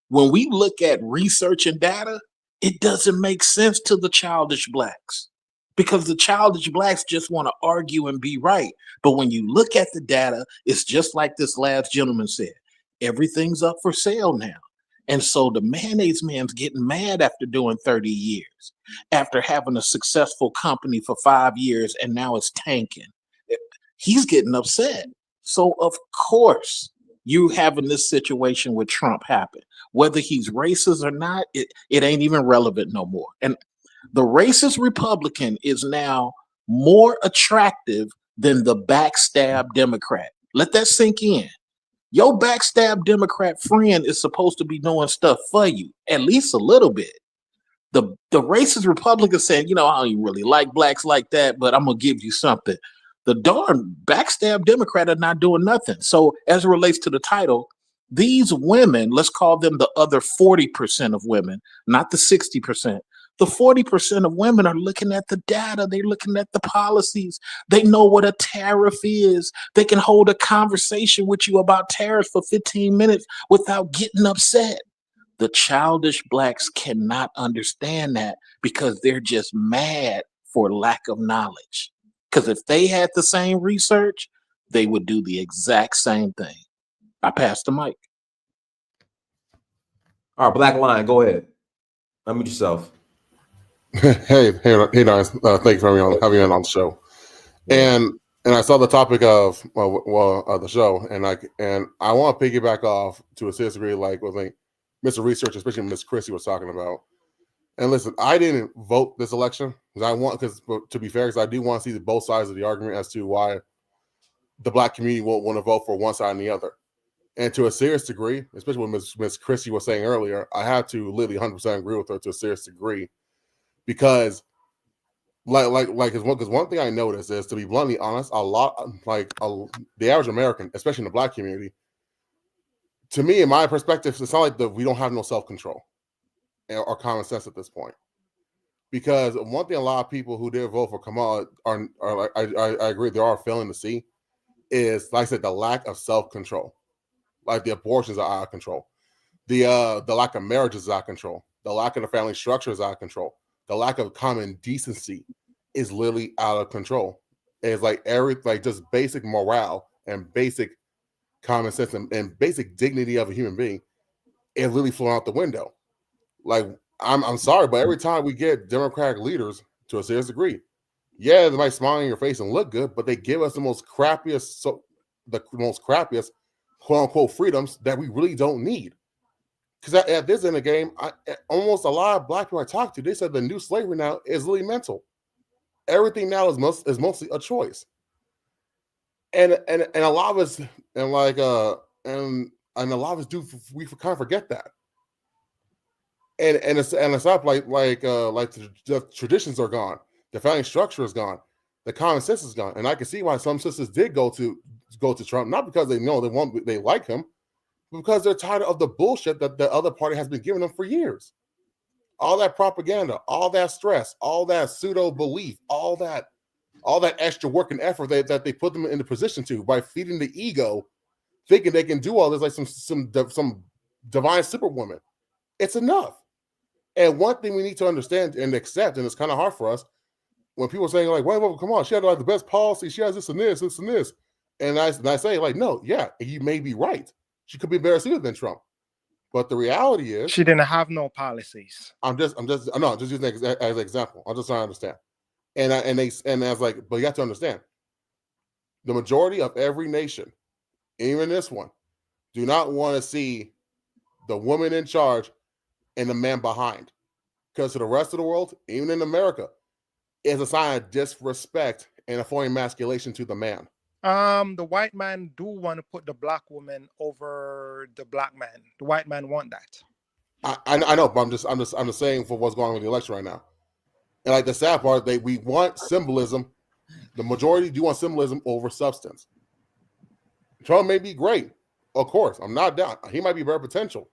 when we look at research and data, it doesn't make sense to the childish blacks, because the childish blacks just want to argue and be right. But when you look at the data, it's just like this last gentleman said, everything's up for sale now. And so the mayonnaise man's getting mad after doing 30 years, after having a successful company for 5 years, and now it's tanking. He's getting upset. So of course you having this situation with Trump happen. Whether he's racist or not, it ain't even relevant no more. And the racist Republican is now more attractive than the backstab Democrat. Let that sink in. Your backstab Democrat friend is supposed to be doing stuff for you, at least a little bit. The racist Republican said, I don't even really like blacks like that, but I'm going to give you something. The darn backstab Democrat are not doing nothing. So as it relates to the title, these women, let's call them the other 40% of women, not the 60%. The 40% of women are looking at the data. They're looking at the policies. They know what a tariff is. They can hold a conversation with you about tariffs for 15 minutes without getting upset. The childish blacks cannot understand that because they're just mad for lack of knowledge. Because if they had the same research, they would do the exact same thing. I pass the mic. All right, Black Lion, go ahead. Unmute yourself. Hey, guys. Thank you for having me on the show. Yeah. And I saw the topic of the show, and I want to piggyback off to a serious degree, like with Mr. Research, especially Miss Chrissy was talking about. And listen, I didn't vote this election because to be fair, because I do want to see both sides of the argument as to why the black community won't want to vote for one side and the other. And to a serious degree, especially what Miss Chrissy was saying earlier, I have to literally 100% agree with her to a serious degree, because because one thing I noticed is, to be bluntly honest, the average American, especially in the black community, to me, in my perspective, it's not like we don't have no self-control or common sense at this point. Because one thing a lot of people who did vote for Kamala are like, I agree, they are failing to see is, like I said, the lack of self-control. Like the abortions are out of control. The lack of marriage is out of control. The lack of the family structure is out of control. The lack of common decency is literally out of control. It's like just basic morale and basic common sense and basic dignity of a human being is literally flown out the window. Like, I'm sorry, but every time we get Democratic leaders, to a serious degree, yeah, they might smile in your face and look good, but they give us the most crappiest quote unquote freedoms that we really don't need. Because at this end of the game, almost a lot of black people I talked to, they said the new slavery now is really mental. Everything now is mostly a choice. And a lot of us and a lot of us we kind of forget that. And it's not like the traditions are gone, the family structure is gone, the common sense is gone, and I can see why some sisters did go to Trump, not because they know they like him, but because they're tired of the bullshit that the other party has been giving them for years. All that propaganda, all that stress, all that pseudo belief, all that extra work and effort that they put them in the position to by feeding the ego, thinking they can do all this like some divine superwoman. It's enough. And one thing we need to understand and accept, and it's kind of hard for us, when people are saying like, well, come on, she had like the best policy, she has this and this, and I say like, no, yeah, you may be right. She could be better suited than Trump, but the reality is she didn't have no policies. I'm just using it as an example. I'm just trying to understand, and I was like, but you have to understand, the majority of every nation, even this one, do not want to see the woman in charge and the man behind, because to the rest of the world, even in America, is a sign of disrespect and a foreign emasculation to the man. The white man do want to put the black woman over the black man. The white man want that. I know, but I'm just saying for what's going on with the election right now. And like the sad part, we want symbolism. The majority do want symbolism over substance. Trump may be great, of course. I'm not down. He might be very potential.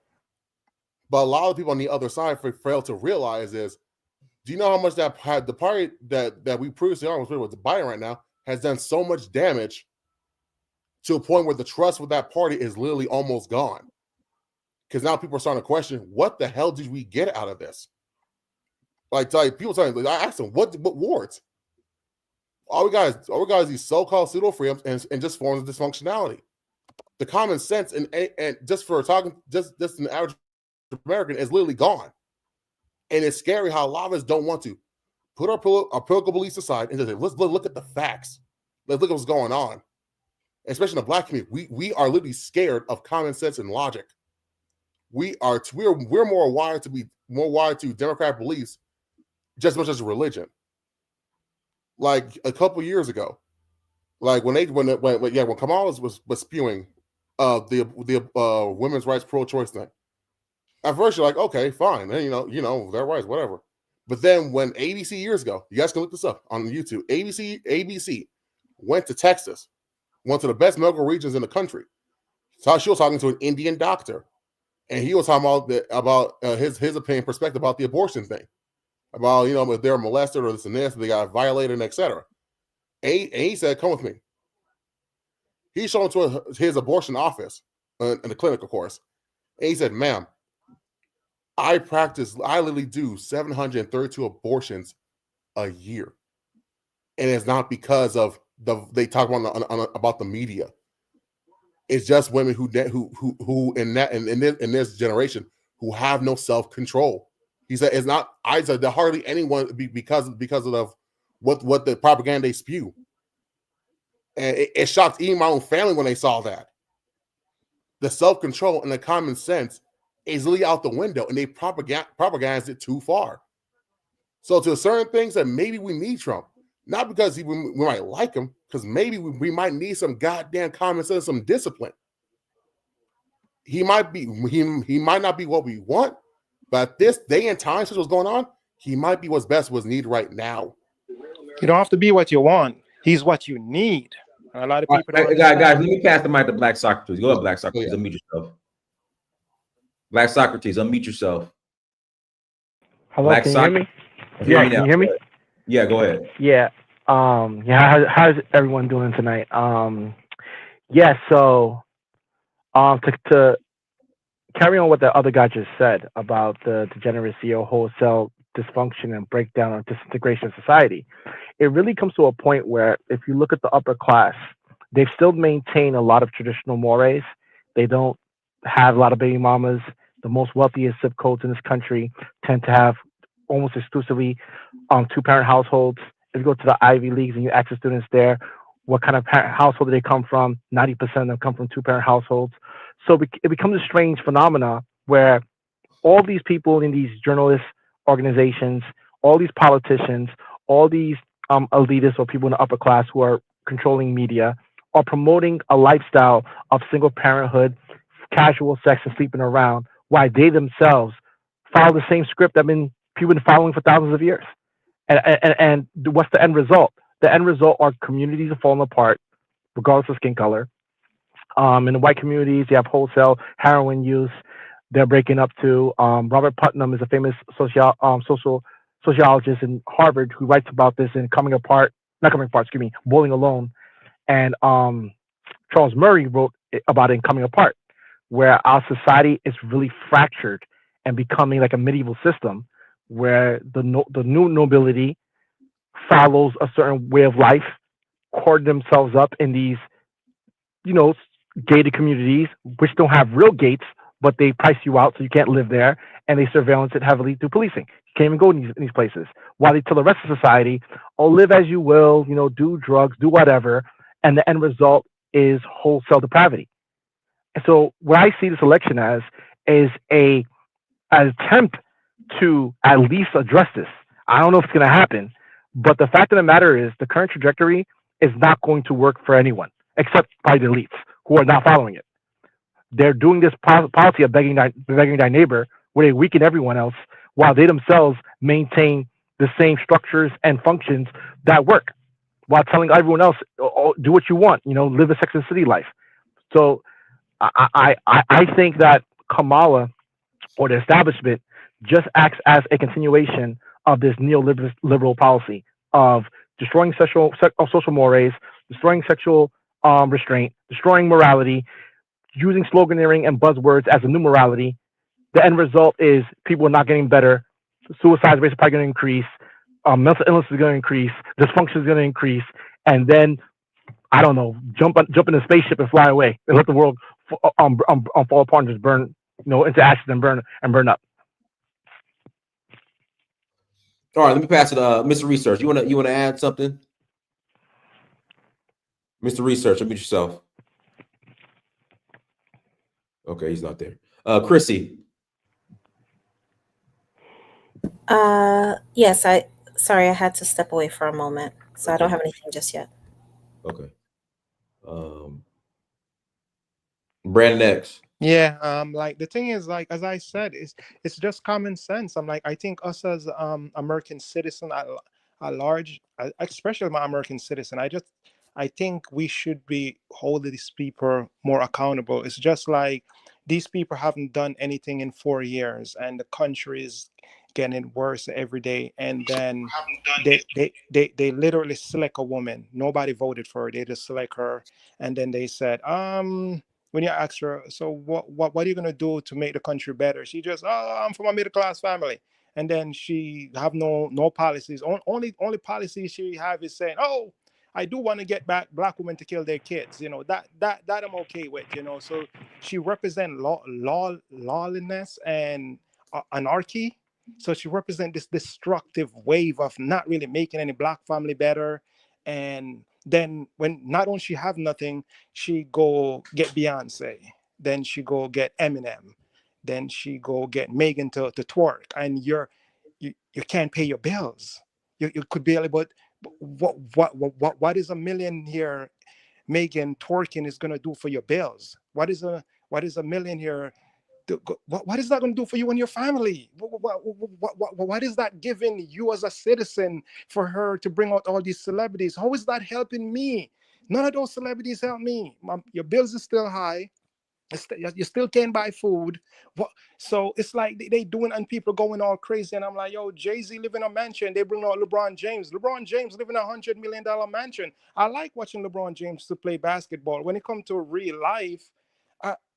But a lot of people on the other side fail to realize is, do you know how much the party that we previously on with Biden right now has done so much damage to a point where the trust with that party is literally almost gone? Because now people are starting to question, what the hell did we get out of this? Like people saying, I asked them, what wards? All we got is these so-called pseudo freedoms and just forms of dysfunctionality. The common sense and just for talking, just an average American is literally gone. And it's scary how a lot of us don't want to put our political beliefs aside and just say, let's look at the facts. Let's look at what's going on. Especially in the black community, we are literally scared of common sense and logic. We're more wired to Democratic beliefs just as much as religion. Like a couple years ago, like when Kamala was spewing the women's rights pro-choice thing. At first, you're like, okay, fine, and you know, their rights, whatever. But then when ABC years ago, you guys can look this up on YouTube. ABC went to Texas, one of the best medical regions in the country. So she was talking to an Indian doctor, and he was talking about his opinion, perspective about the abortion thing, about if they're molested or this and this, and they got violated, and etc. And he said, "Come with me." He showed to his abortion office in the clinic, of course, and he said, "Ma'am, I literally do 732 abortions a year. And it's not because of they talk about the media. It's just women who in this generation who have no self-control." He said it's not, I said there hardly anyone because of what the propaganda they spew. And it shocked even my own family when they saw that. The self-control and the common sense is really out the window, and they propagandized it too far. So to certain things that maybe we need Trump, not because we might like him, because maybe we might need some goddamn common sense, some discipline. He might not be what we want, but at this day and time, such what's going on, he might be what's best, what's needed right now. You don't have to be what you want. He's what you need. And a lot of people guys, let me pass the mic to Black Soccer, please. Go ahead, Black Soccer, please. Unmute yourself. Black Socrates, unmute yourself. Hello, can you hear me? Yeah, can you hear me? Yeah, go ahead. Yeah. Yeah, how's everyone doing tonight? Yeah, so to carry on what the other guy just said about the degeneracy or wholesale dysfunction and breakdown or disintegration of society, it really comes to a point where if you look at the upper class, they still maintain a lot of traditional mores. They don't have a lot of baby mamas. The most wealthiest zip codes in this country tend to have almost exclusively two-parent households. If you go to the Ivy Leagues and you ask the students there, what kind of household do they come from? 90% of them come from two-parent households. So it becomes a strange phenomena where all these people in these journalist organizations, all these politicians, all these elitists or people in the upper class who are controlling media are promoting a lifestyle of single parenthood, casual sex, and sleeping around, while they themselves follow the same script that people have been following for thousands of years. And what's the end result? The end result are communities are falling apart, regardless of skin color. In the white communities, you have wholesale heroin use. They're breaking up to. Robert Putnam is a famous social sociologist in Harvard who writes about this in Bowling Alone. And Charles Murray wrote about it in Coming Apart, where our society is really fractured and becoming like a medieval system where the new nobility follows a certain way of life, cordon themselves up in these, gated communities, which don't have real gates, but they price you out so you can't live there, and they surveillance it heavily through policing. You can't even go in these places. While they tell the rest of society, oh, live as you will, do drugs, do whatever, and the end result is wholesale depravity. And so what I see this election as is an attempt to at least address this. I don't know if it's going to happen, but the fact of the matter is the current trajectory is not going to work for anyone except by the elites who are not following it. They're doing this policy of begging thy neighbor, where they weaken everyone else while they themselves maintain the same structures and functions that work, while telling everyone else, oh, do what you want, live a Sex and the City life. So I think that Kamala or the establishment just acts as a continuation of this neoliberal policy of destroying social mores, destroying sexual restraint, destroying morality, using sloganeering and buzzwords as a new morality. The end result is people are not getting better. Suicide rates are probably going to increase. Mental illness is going to increase. Dysfunction is going to increase. And then, I don't know, jump in a spaceship and fly away and let the world fall apart and just burn, into ashes and burn up. All right, let me pass it. Mr. Research, you wanna add something? Mr. Research, unmute yourself. Okay, he's not there. Chrissy. Yes, sorry, I had to step away for a moment, so I don't have anything just yet. Okay. Brandon X. Yeah, like the thing is, like as I said, it's just common sense. I think us as American citizen at large, especially my American citizen, I think we should be holding these people more accountable. It's just like these people haven't done anything in 4 years, and the country is getting worse every day. And then they literally select a woman. Nobody voted for her. They just select her, and then they said, when you ask her, so what are you gonna do to make the country better? She just, oh, I'm from a middle class family, and then she have no policies. Only policies she have is saying, oh, I do want to get back black women to kill their kids. That I'm okay with. So she represent lawlessness and anarchy. So she represent this destructive wave of not really making any black family better. And then when not only she have nothing, she go get Beyonce, then she go get Eminem, then she go get Megan to twerk, and you can't pay your bills. You could be able, but what is $1 million here Megan twerking is gonna do for your bills? What is $1 million here? What is that going to do for you and your family? What is that giving you as a citizen for her to bring out all these celebrities? How is that helping me? None of those celebrities help me. Your bills are still high. You still can't buy food. What? So it's like they doing and people going all crazy. And I'm like, yo, Jay-Z live in a mansion. They bring out LeBron James. LeBron James live in $100 million mansion. I like watching LeBron James to play basketball. When it comes to real life,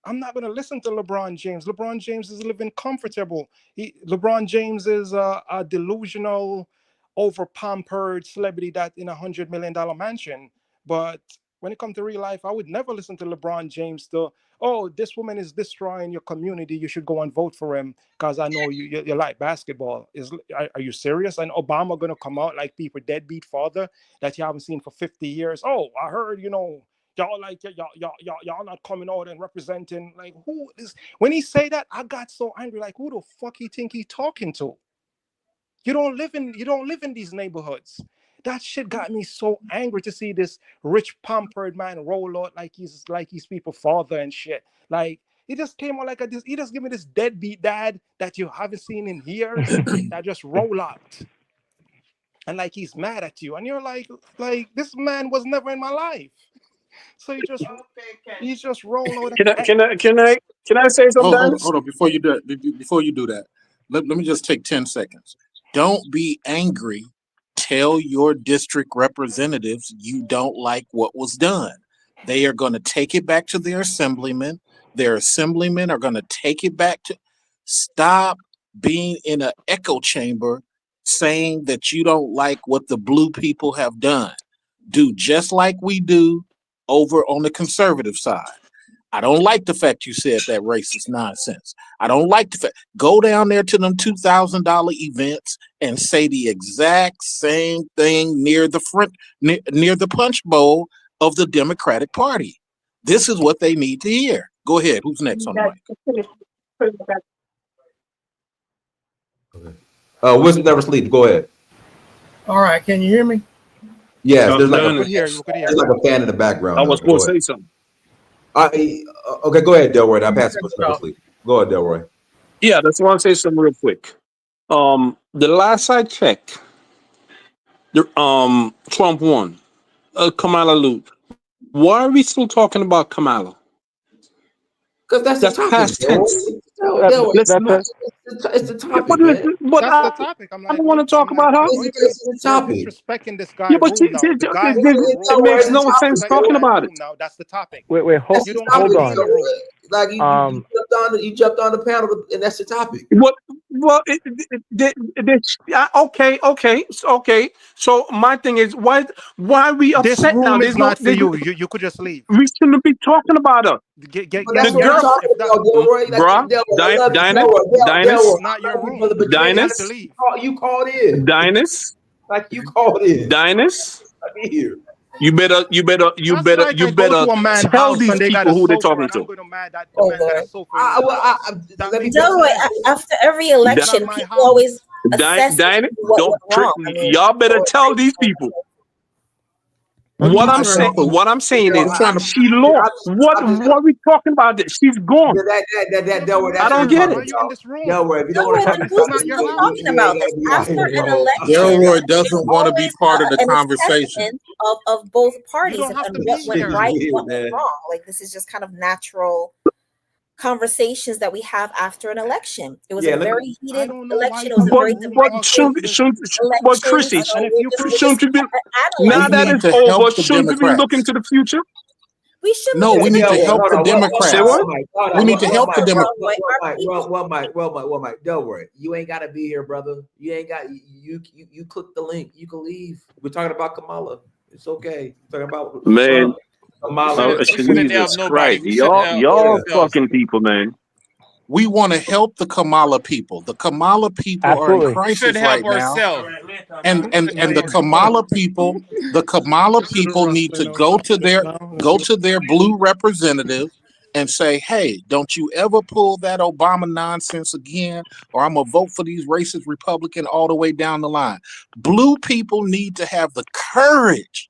I'm not going to listen to LeBron James. LeBron James is living comfortable. LeBron James is a delusional, over pampered celebrity that in $100 million mansion. But when it comes to real life, I would never listen to LeBron James to, oh, this woman is destroying your community. You should go and vote for him because I know you like basketball. Are you serious? And Obama going to come out like people deadbeat father that you haven't seen for 50 years? Oh, I heard, y'all like y'all not coming out and representing. Like, who is, when he say that, I got so angry. Like, who the fuck he think he talking to? You don't live in these neighborhoods. That shit got me so angry to see this rich pampered man roll out like he's people father and shit. Like, he just came on like he just give me this deadbeat dad that you haven't seen in years that just roll out and like he's mad at you, and you're like this man was never in my life. So he just roll out. Can I say something, Dennis? Hold on. Before you do that, let me just take 10 seconds. Don't be angry. Tell your district representatives you don't like what was done. They are going to take it back to their assemblyman. Their assemblymen are going to take it back to. Stop being in an echo chamber saying that you don't like what the blue people have done. Do just like we do over on the conservative side. I don't like the fact you said that racist nonsense. I don't like the fact. Go down there to them $2,000 events and say the exact same thing near the front, near the punch bowl of the Democratic Party. This is what they need to hear. Go ahead. Who's next on the mic? Wisdom never sleeps. Go ahead. All right, can you hear me? Yes, there's like there's like a fan in the background. I was going to say something. Okay, go ahead, Delroy. I'll pass it to never sleep. Go ahead, Delroy. Yeah, I just want to say something real quick. The last I checked, Trump won. Kamala lose. Why are we still talking about Kamala? Because that's the past topic, tense. It's the topic, man. But That's the topic. I'm like, I don't want to talk about her. It's the topic. Disrespecting this guy. Yeah, but it makes no sense talking about it. Now that's the topic. Wait, hold on. Like you jumped on the panel, and that's the topic. What? Well, okay. So my thing is, why are we upset this room now? Is not for you. You could just leave. We shouldn't be talking about her. That's what we're talking about, Delroy. Dinus, not your room. Dinus, you called in. Dinus, like you called in. Dinus, I mean here. You better tell these people who they're talking to. After every election, people always assess what went wrong. Y'all better tell these people. What I'm saying is she lost. What are we talking about? This? She's gone. I don't get it. Delroy doesn't want to be part of the conversation of both parties and what went right, what went wrong. Like, this is just kind of natural conversations that we have after an election. It was a very heated election. It was a very but Chrissy, shouldn't you be, now that it's over, shouldn't we be looking to the future? We should. No, we need to help the Democrats. We need to help the Democrats. Well, Mike, don't worry. You ain't got to be here, brother. You ain't got you click the link. You can leave. We're talking about Kamala. It's okay. We're talking about man. Kamala. Jesus Christ. Y'all fucking people, man. We want to help the Kamala people. The Kamala people are in crisis right now. And the Kamala people need to go to their blue representative and say, hey, don't you ever pull that Obama nonsense again, or I'm gonna vote for these racist Republican all the way down the line. Blue people need to have the courage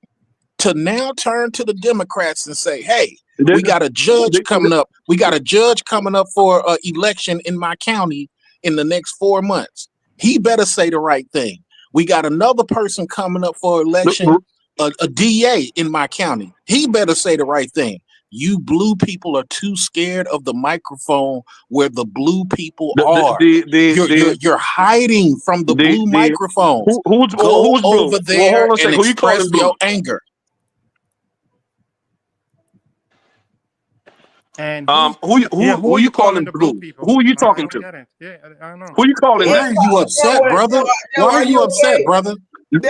to now turn to the Democrats and say, hey, we got a judge coming up. We got a judge coming up for an election in my county in the next 4 months. He better say the right thing. We got another person coming up for election, a DA in my county. He better say the right thing. You blue people are too scared of the microphone where the blue people The are. You're hiding from the blue microphones. Who's Go blue? over Well, there hold on a and second. Who you calling express blue? your anger. And Who who are you you calling calling the blue blue? people? Who are you I talking don't to? get it. Yeah, I don't know. Who you calling Why that? are you upset, brother? Why are you upset, brother?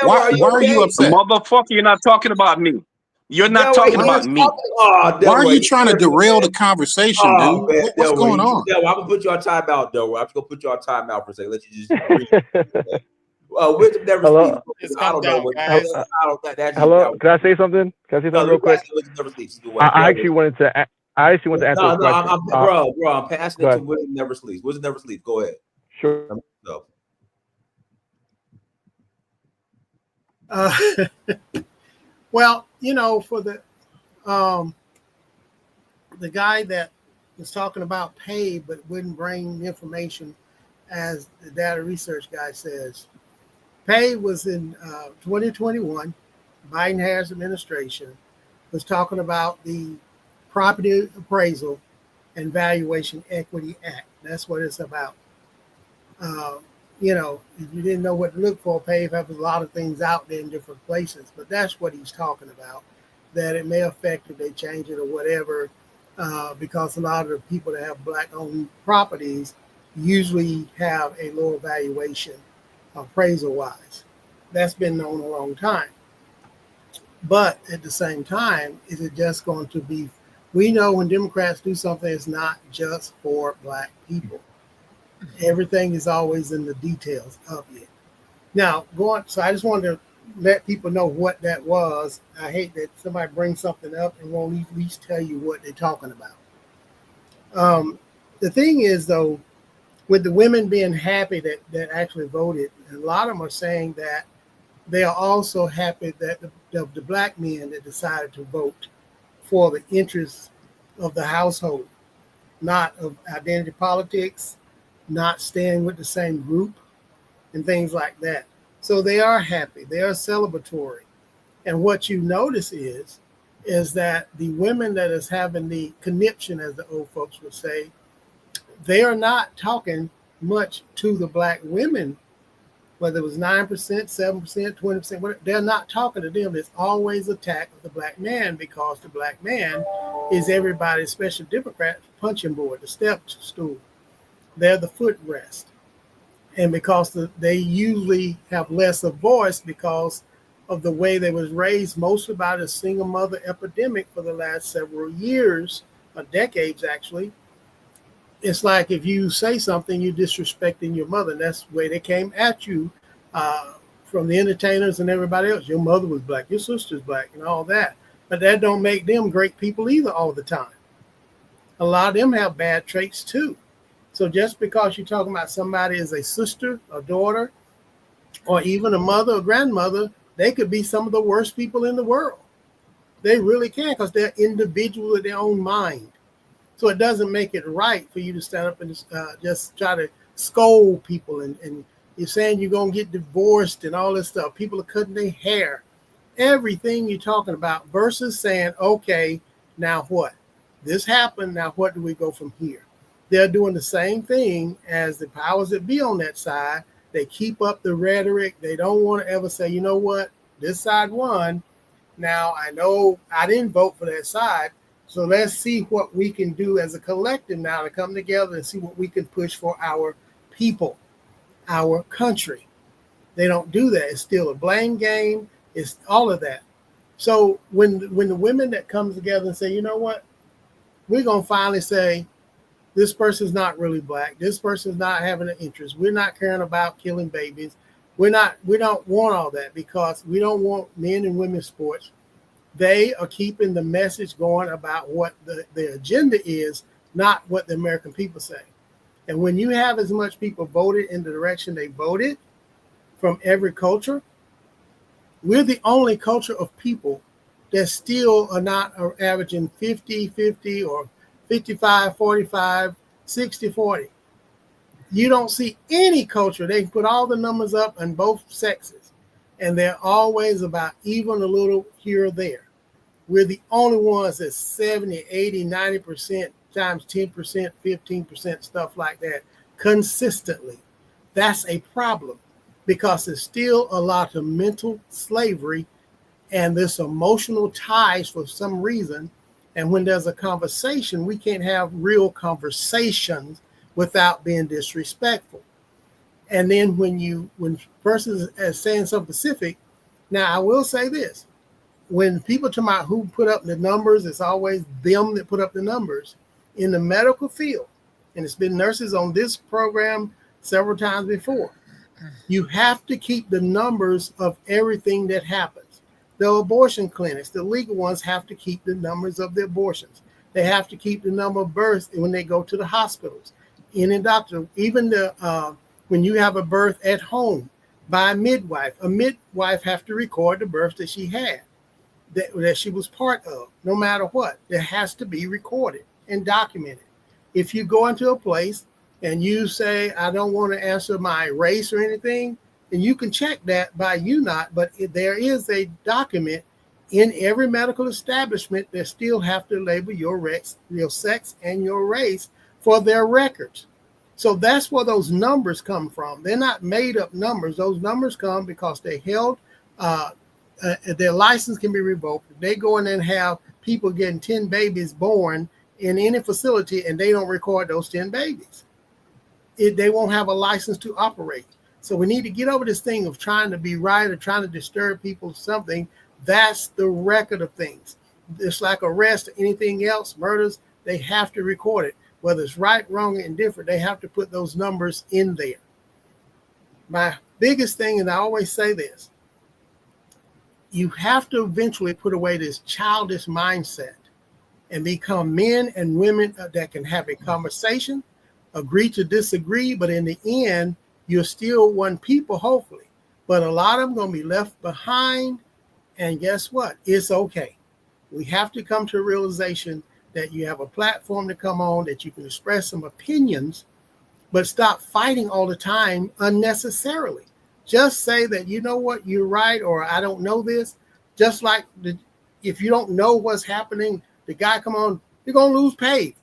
Why are you upset? Motherfucker, you're not talking about me. You're not Delaware, talking he about just me. Why are Delaware, you you trying to tripping, derail man. the conversation, Oh dude? man, What's Delaware, going on? Delaware, I'm gonna put you on timeout, Delaware. I'm just gonna put you on timeout for a second. Let you just breathe. Wisdom never sleeps. Hello. Just I calm don't know down, what. guys. I don't. That's just Hello. that. Can I say something? Can I say No, something let me real quick? pass it to Wisdom never sleeps. Go ahead. I actually wanted to. I actually want to answer a No, question. bro, I'm passing Go it to ahead. Wisdom never sleeps. Wisdom never sleeps. Go ahead. Sure. Go. Well, for the guy that was talking about pay but wouldn't bring information, as the data research guy says, pay was in 2021. Biden-Harris administration was talking about the Property Appraisal and Valuation Equity Act. That's what it's about. If you didn't know what to look for, PAVE has a lot of things out there in different places, but that's what he's talking about, that it may affect if they change it or whatever, because a lot of the people that have black-owned properties usually have a lower valuation appraisal-wise. That's been known a long time. But at the same time, is it just going to be, we know when Democrats do something, it's not just for black people. Everything is always in the details of it. Now, so I just wanted to let people know what that was. I hate that somebody brings something up and won't at least tell you what they're talking about. The thing is, though, with the women being happy that actually voted, a lot of them are saying that they are also happy that the black men that decided to vote for the interests of the household, not of identity politics, not staying with the same group, and things like that. So they are happy. They are celebratory. And what you notice is that the women that is having the conniption, as the old folks would say, they are not talking much to the black women, whether it was 9%, 7%, 20%, whatever, they're not talking to them. It's always attack of the black man, because the black man is everybody's, especially Democrat, punching board, the step stool. They're the footrest. And because they usually have less of voice because of the way they was raised, mostly by the single mother epidemic for the last several years, or decades actually. It's like if you say something, you're disrespecting your mother. And that's the way they came at you from the entertainers and everybody else. Your mother was black, your sister's black, and all that. But that don't make them great people either all the time. A lot of them have bad traits too. So just because you're talking about somebody as a sister, a daughter, or even a mother or grandmother, they could be some of the worst people in the world. They really can, because they're individuals with their own mind. So it doesn't make it right for you to stand up and just try to scold people. And you're saying you're going to get divorced and all this stuff. People are cutting their hair. Everything you're talking about versus saying, okay, now what? This happened. Now what do we go from here? They're doing the same thing as the powers that be on that side. They keep up the rhetoric. They don't want to ever say, you know what? This side won. Now, I know I didn't vote for that side. So let's see what we can do as a collective now to come together and see what we can push for our people, our country. They don't do that. It's still a blame game. It's all of that. So when the women that come together and say, you know what, we're going to finally say, this person's not really black. This person's not having an interest. We're not caring about killing babies. We don't want all that, because we don't want men and women's sports. They are keeping the message going about what the agenda is, not what the American people say. And when you have as much people voted in the direction they voted from every culture, we're the only culture of people that still are not averaging 50-50 or 55-45, 60-40. You don't see any culture. They put all the numbers up on both sexes, and they're always about even a little here or there. we're the only ones that's 70, 80, 90% times 10%, 15%, stuff like that consistently. That's a problem because there's still a lot of mental slavery and this emotional ties for some reason. And when there's a conversation, we can't have real conversations without being disrespectful. And then when person is saying something specific, now I will say this: when people talk about who put up the numbers, it's always them that put up the numbers in the medical field. And it's been nurses on this program several times before. You have to keep the numbers of everything that happens. The abortion clinics, the legal ones, have to keep the numbers of the abortions. They have to keep the number of births when they go to the hospitals. In a doctor, even when you have a birth at home by a midwife have to record the birth that she had, that she was part of, no matter what. It has to be recorded and documented. If you go into a place and you say, I don't want to answer my race or anything, then you can check that by you not, but there is a document in every medical establishment that still have to label your sex and your race for their records. So that's where those numbers come from. They're not made up numbers. Those numbers come because they held, their license can be revoked. They go in and have people getting 10 babies born in any facility and they don't record those 10 babies. They won't have a license to operate. So we need to get over this thing of trying to be right or trying to disturb people or something. That's the record of things. It's like arrest or anything else, murders, they have to record it. Whether it's right, wrong, or indifferent, they have to put those numbers in there. My biggest thing, and I always say this, you have to eventually put away this childish mindset and become men and women that can have a conversation, agree to disagree, but in the end, you're still one people, hopefully. But a lot of them going to be left behind, and guess what? It's okay. We have to come to a realization that you have a platform to come on, that you can express some opinions, but stop fighting all the time unnecessarily. Just say that, you know what, you're right, or I don't know this. Just like if you don't know what's happening, the guy come on, you're going to lose pay.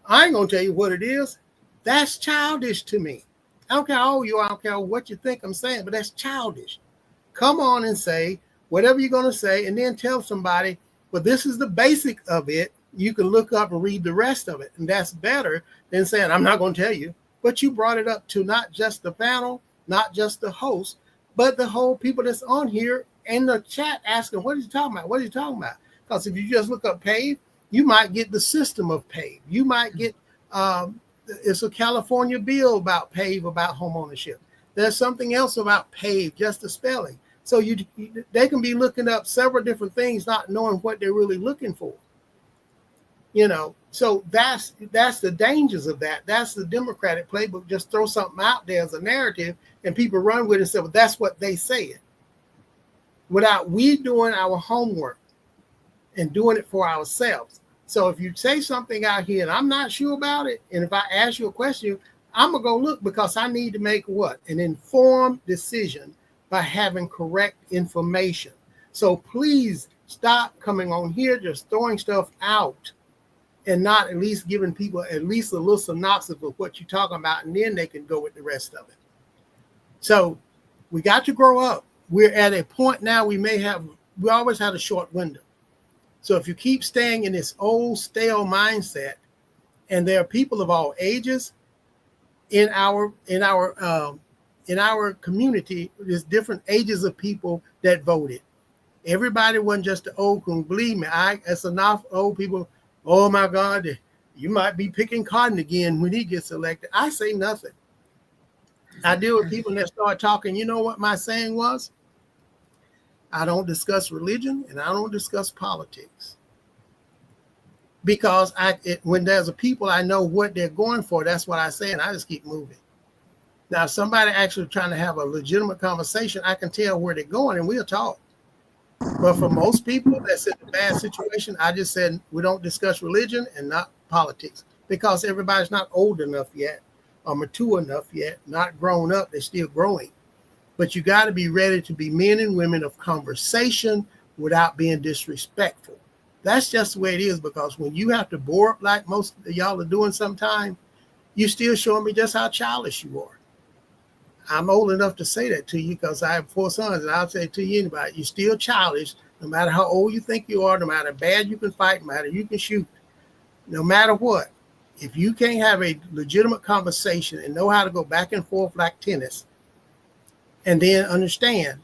I ain't going to tell you what it is. That's childish to me. I don't care how old you are, I don't care what you think I'm saying, but that's childish. Come on and say whatever you're going to say, and then tell somebody, well, this is the basic of it. You can look up and read the rest of it. And that's better than saying, I'm not going to tell you. But you brought it up to not just the panel, not just the host, but the whole people that's on here in the chat asking, what are you talking about? What are you talking about? Because if you just look up PAVE, you might get the system of PAVE. You might get, it's a California bill about PAVE, about home ownership. There's something else about PAVE, just the spelling. So they can be looking up several different things, not knowing what they're really looking for. You know, so that's the dangers of that. That's the Democratic playbook. Just throw something out there as a narrative and people run with it and say, well, that's what they said. Without we doing our homework and doing it for ourselves. So if you say something out here and I'm not sure about it, and if I ask you a question, I'm going to go look because I need to make what? An informed decision by having correct information. So please stop coming on here just throwing stuff out and not at least giving people at least a little synopsis of what you're talking about, and then they can go with the rest of it. So we got to grow up. We're at a point now we always had a short window. So if you keep staying in this old stale mindset, and there are people of all ages in our community, there's different ages of people that voted. Everybody wasn't just the old crew. Believe me, it's enough old people. Oh my God, you might be picking cotton again when he gets elected. I say nothing. I deal with people that start talking. You know what my saying was? I don't discuss religion and I don't discuss politics. Because when there's a people, I know what they're going for. That's what I say, and I just keep moving. Now, if somebody actually trying to have a legitimate conversation, I can tell where they're going and we'll talk. But for most people that's in a bad situation, I just said we don't discuss religion and not politics because everybody's not old enough yet or mature enough yet, not grown up. They're still growing. But you got to be ready to be men and women of conversation without being disrespectful. That's just the way it is, because when you have to bore up like most of y'all are doing sometimes, you still showing me just how childish you are. I'm old enough to say that to you because I have 4 sons, and I'll say it to you anybody. You're still childish, no matter how old you think you are, no matter how bad you can fight, no matter you can shoot, no matter what. If you can't have a legitimate conversation and know how to go back and forth like tennis, and then understand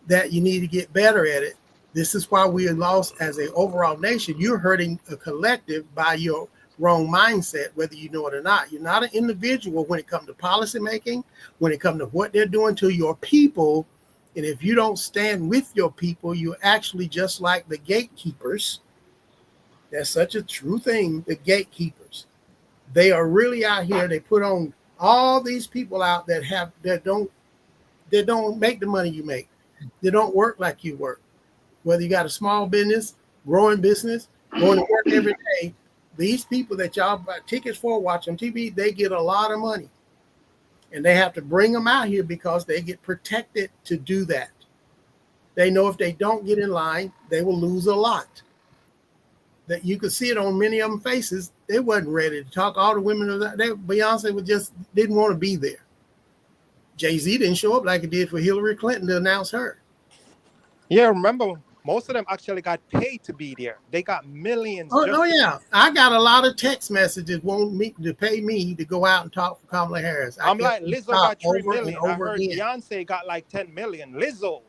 that you need to get better at it, this is why we are lost as an overall nation. You're hurting a collective by your wrong mindset, whether you know it or not. You're not an individual when it comes to policy making, when it comes to what they're doing to your people. And if you don't stand with your people, you're actually just like the gatekeepers. That's such a true thing, the gatekeepers. They are really out here. They put on all these people out that don't make the money you make. They don't work like you work. Whether you got a small business, growing business, going to work every day, these people that y'all buy tickets for, watch on TV, they get a lot of money. And they have to bring them out here because they get protected to do that. They know if they don't get in line, they will lose a lot. That you could see it on many of them faces. They wasn't ready to talk. All the women, Beyonce didn't want to be there. Jay-Z didn't show up like he did for Hillary Clinton to announce her. Yeah, remember, most of them actually got paid to be there. They got millions. Oh yeah. I got a lot of text messages wanting me to pay me to go out and talk for Kamala Harris. I'm like, Lizzo got 3 million. I heard again. Beyonce got like 10 million. Lizzo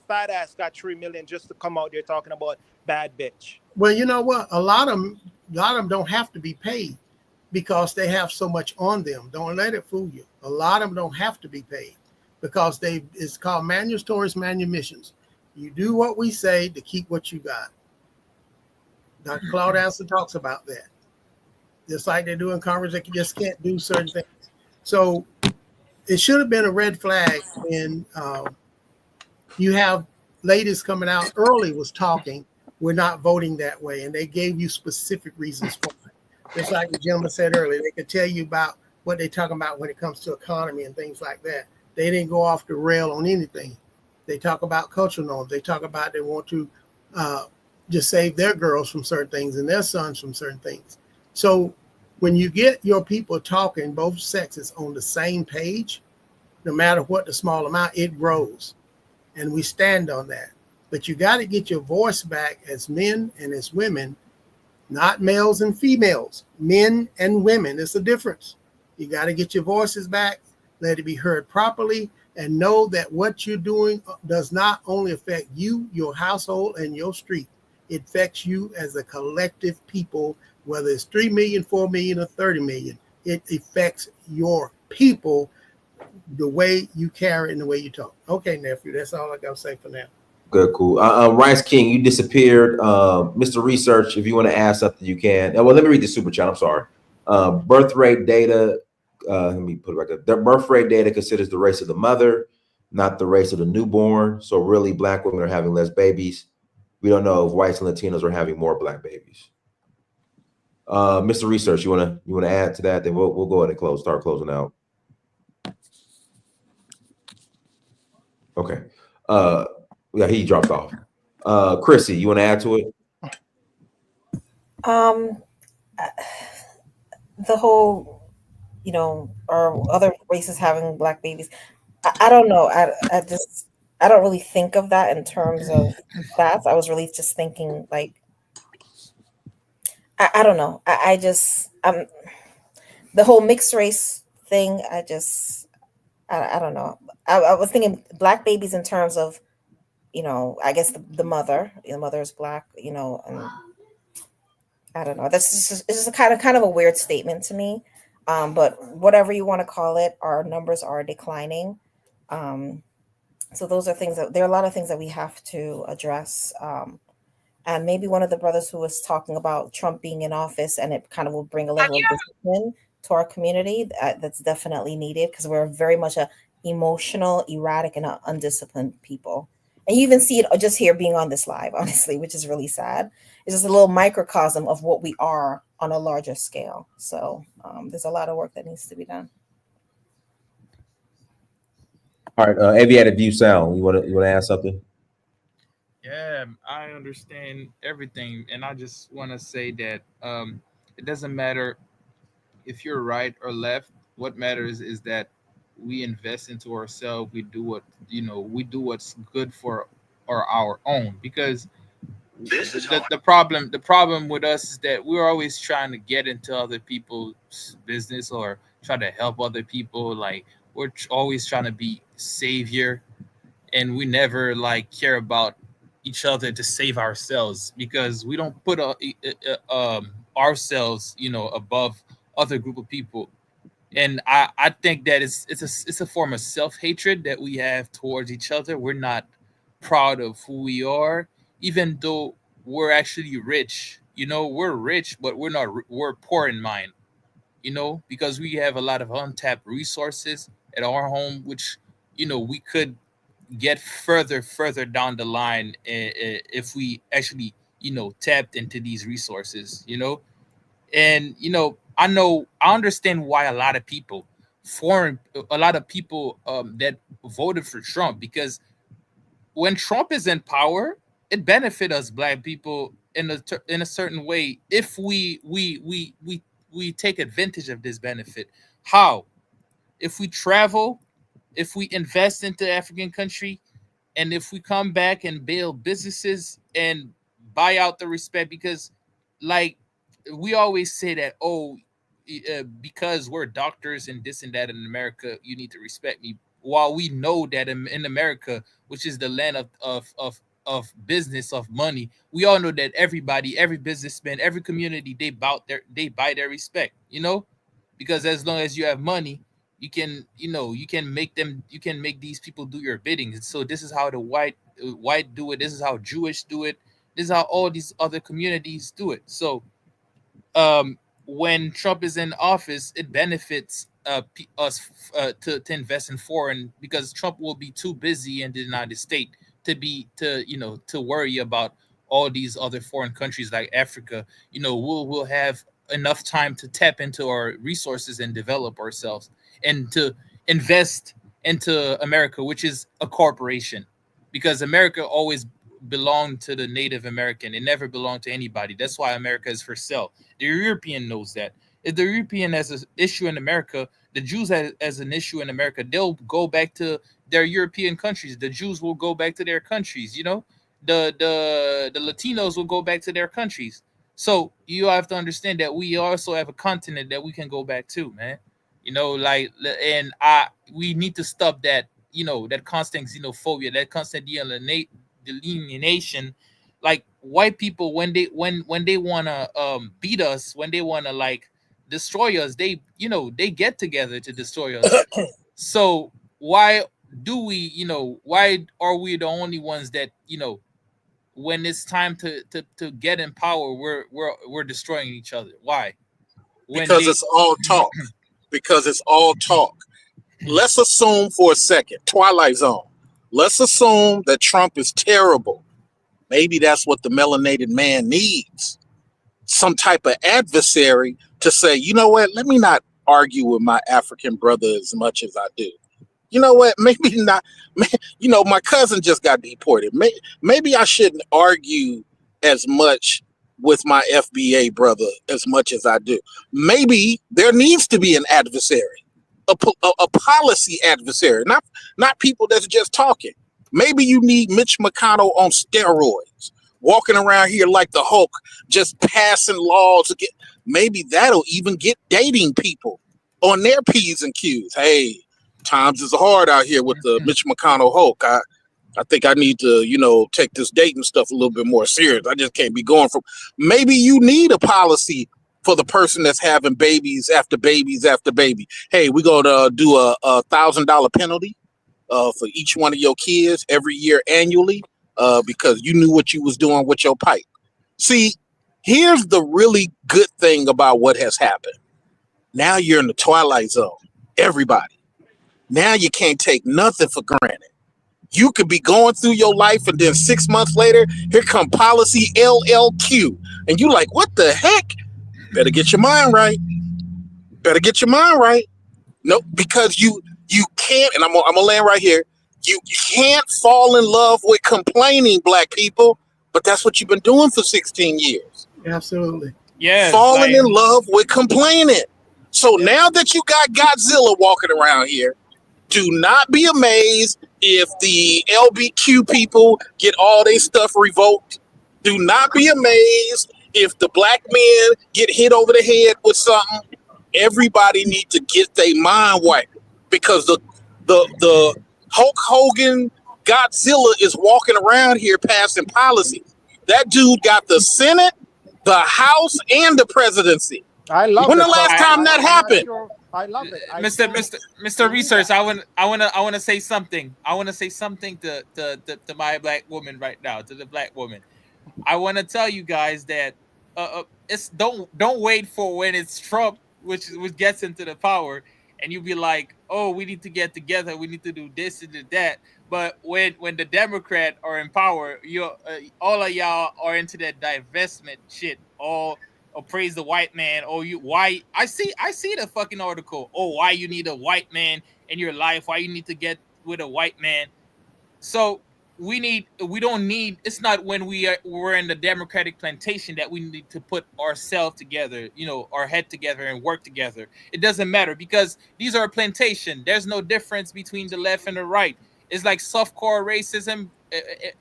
fat ass got 3 million just to come out there talking about bad bitch. Well, you know what? A lot of them don't have to be paid because they have so much on them. Don't let it fool you. A lot of them don't have to be paid because it's called manustories, manumissions. You do what we say to keep what you got. Dr. Claude Anson talks about that. Just like they do in Congress, they just can't do certain things. So it should have been a red flag when you have ladies coming out early was talking, we're not voting that way. And they gave you specific reasons for it. Just like the gentleman said earlier, they could tell you about what they're talking about when it comes to economy and things like that. They didn't go off the rail on anything. They talk about cultural norms. They talk about they want to just save their girls from certain things and their sons from certain things. So when you get your people talking, both sexes, on the same page, no matter what the small amount, it grows. And we stand on that. But you got to get your voice back as men and as women, not males and females, men and women. It's a difference. You got to get your voices back, let it be heard properly, and know that what you're doing does not only affect you, your household, and your street. It affects you as a collective people, whether it's 3 million, 4 million, or 30 million. It affects your people, the way you carry and the way you talk. Okay, nephew, that's all I got to say for now. Good, cool. Rice King, you disappeared. Mr. Research, if you want to ask something, you can. Well, let me read the super chat. I'm sorry. Birth rate data. Let me put it right there. The birth rate data considers the race of the mother, not the race of the newborn. So really, Black women are having less babies. We don't know if whites and Latinos are having more Black babies. Mr. Research, you wanna add to that? Then we'll go ahead and start closing out. Okay. Yeah, he dropped off. Chrissy, you want to add to it? The whole, or other races having Black babies. I don't know. I don't really think of that in terms of that. I was really just thinking like, I don't know. I just the whole mixed race thing. I don't know. I was thinking Black babies in terms of, I guess the mother is Black, and I don't know. It's just a kind of a weird statement to me. But whatever you want to call it, our numbers are declining. So those are there are a lot of things that we have to address. And maybe one of the brothers who was talking about Trump being in office, and it kind of will bring a level of discipline to our community. That's definitely needed because we're very much a emotional, erratic, and undisciplined people. And you even see it just here being on this live, honestly, which is really sad. It's just a little microcosm of what we are on a larger scale. So there's a lot of work that needs to be done. All right, Aviated View Sound, you want to add something? Yeah, I understand everything, and I just want to say that it doesn't matter if you're right or left. What matters is that we invest into ourselves. We do what we do what's good for our own. Because the problem with us is that we're always trying to get into other people's business or try to help other people. Like we're always trying to be savior, and we never like care about each other to save ourselves, because we don't put ourselves above other group of people. And I think that it's a form of self-hatred that we have towards each other. We're not proud of who we are, even though we're actually rich. We're rich, but we're poor in mind, because we have a lot of untapped resources at our home, which we could get further down the line, if we actually tapped into these resources. And I understand why a lot of people that voted for Trump, because when Trump is in power, it benefit us black people in a certain way, if we take advantage of this benefit. How? If we travel, if we invest into African country, and if we come back and build businesses and buy out the respect. Because like we always say that, oh, because we're doctors and this and that in America, you need to respect me, while we know that in America, which is the land of business, of money, we all know that every businessman, every community, they buy their respect, because as long as you have money, you can make these people do your bidding. And so this is how the white do it. This is how Jewish do it. This is how all these other communities do it. So when Trump is in office, it benefits us to invest in foreign, because Trump will be too busy in the United States to worry about all these other foreign countries like Africa. We'll have enough time to tap into our resources and develop ourselves, and to invest into America, which is a corporation, because America always belonged to the Native American. It never belonged to anybody. That's why America is for sale. The European knows that. If the European has an issue in America, the Jews has an issue in America, they'll go back to their European countries. The Jews will go back to their countries. The Latinos will go back to their countries. So you have to understand that we also have a continent that we can go back to, man. And we need to stop that. That constant xenophobia, that constant delineation. Like white people, when they wanna beat us, when they wanna like destroy us, they get together to destroy us. So why why are we the only ones that when it's time to get in power, we're destroying each other? Why? Because it's all talk. Because it's all talk. Let's assume for a second, Twilight Zone. Let's assume that Trump is terrible. Maybe that's what the melanated man needs. Some type of adversary to say, you know what, let me not argue with my African brother as much as I do. You know what, maybe not. My cousin just got deported. Maybe I shouldn't argue as much with my FBA brother as much as I do. Maybe there needs to be an adversary, a policy adversary, not people that's just talking. Maybe you need Mitch McConnell on steroids, walking around here like the Hulk, just passing laws. Maybe that'll even get dating people on their P's and Q's. Hey, times is hard out here with the Mitch McConnell Hulk. I think I need to, take this dating stuff a little bit more serious. I just can't be going from. Maybe you need a policy for the person that's having babies after babies after baby. Hey, we're gonna do a $1,000 penalty for each one of your kids every year annually, because you knew what you was doing with your pipe. See, here's the really good thing about what has happened. Now you're in the twilight zone. Everybody. Now you can't take nothing for granted. You could be going through your life, and then 6 months later, here come policy LLQ. And you like, what the heck? Better get your mind right. Better get your mind right. No, because you can't, and I'm gonna land right here. You can't fall in love with complaining, black people, but that's what you've been doing for 16 years. Absolutely. Yes, Falling like in love with complaining. So now that you got Godzilla walking around here, do not be amazed if the LBQ people get all their stuff revoked. Do not be amazed if the black men get hit over the head with something. Everybody needs to get their mind right because the Hulk Hogan Godzilla is walking around here passing policies. That dude got the Senate, the House, and the presidency. I love When the it, but last time that I'm not happened? sure. I love it. I Mr. don't Mr. believe Research, that. I wanna say something. I wanna say something to my black woman right now, to the black woman. I wanna tell you guys that it's don't wait for when it's Trump which gets into the power and you be like, oh, we need to get together, we need to do this and do that. But when the Democrat are in power, you all of y'all are into that divestment shit. All or praise the white man. Oh, you why I see the fucking article. Oh, why you need a white man in your life? Why you need to get with a white man? So we don't need it's not when we're in the democratic plantation that we need to put ourselves together, our head together and work together. It doesn't matter because these are a plantation. There's no difference between the left and the right. It's like softcore racism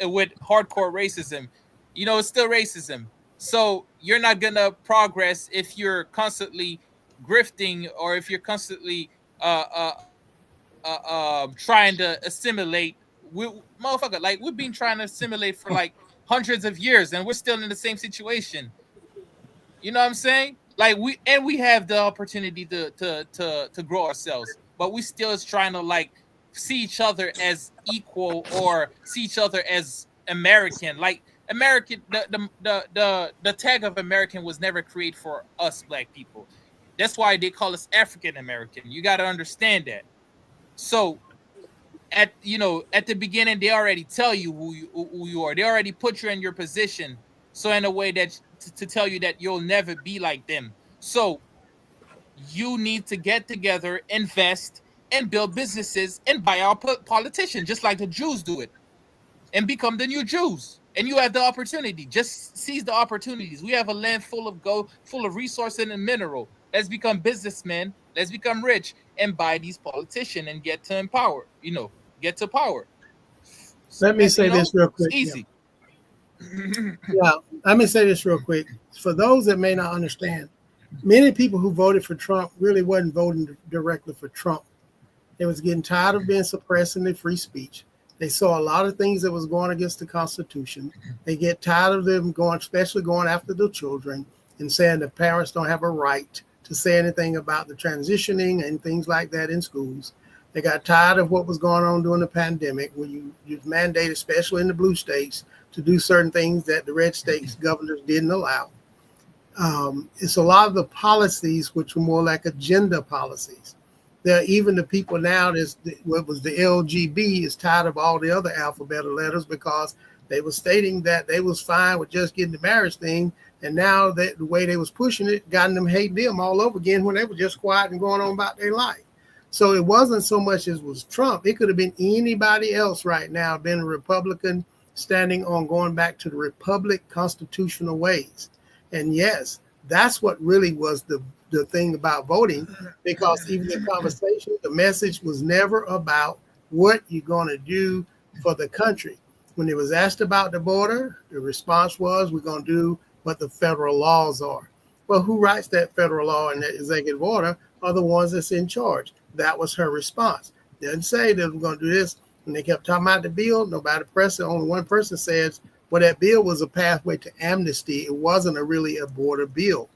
with hardcore racism. It's still racism. So you're not gonna progress if you're constantly grifting or if you're constantly trying to assimilate. Motherfucker, like we've been trying to assimilate for like hundreds of years and we're still in the same situation. You know what I'm saying? Like we have the opportunity to grow ourselves, but we still is trying to like see each other as equal or see each other as American. Like American, the tag of American was never created for us black people. That's why they call us African American. You got to understand that. So at the beginning they already tell you who you are. They already put you in your position, so in a way that to tell you that you'll never be like them. So you need to get together, invest, and build businesses and buy our politicians, just like the Jews do it, and become the new Jews. And you have the opportunity. Just seize the opportunities. We have a land full of gold, full of resource and mineral. Let's become businessmen. Let's become rich and buy these politicians and get to empower. Get to power. Let me say this real It's quick. Yeah. easy. Yeah, let me say this real quick. For those that may not understand, many people who voted for Trump really wasn't voting directly for Trump. They was getting tired of being suppressing their free speech. They saw a lot of things that was going against the Constitution. They get tired of them going, especially going after the children and saying the parents don't have a right to say anything about the transitioning and things like that in schools. They got tired of what was going on during the pandemic, where you mandated, especially in the blue states, to do certain things that the red states governors didn't allow. It's a lot of the policies which were more like agenda policies. There, even the people now what was the LGB is tired of all the other alphabet letters because they were stating that they was fine with just getting the marriage thing, and now that the way they was pushing it, gotten them hating them all over again when they were just quiet and going on about their life. So it wasn't so much as was Trump. It could have been anybody else right now, been a Republican standing on going back to the Republic constitutional ways. And yes, that's what really was the thing about voting, because even the conversation, the message was never about what you're going to do for the country. When it was asked about the border, the response was, we're going to do what the federal laws are. Well, who writes that federal law and that executive order are the ones that's in charge. That was her response. Didn't say that we're going to do this. When they kept talking about the bill, nobody pressed it. Only one person says, well, that bill was a pathway to amnesty. It wasn't really a border bill.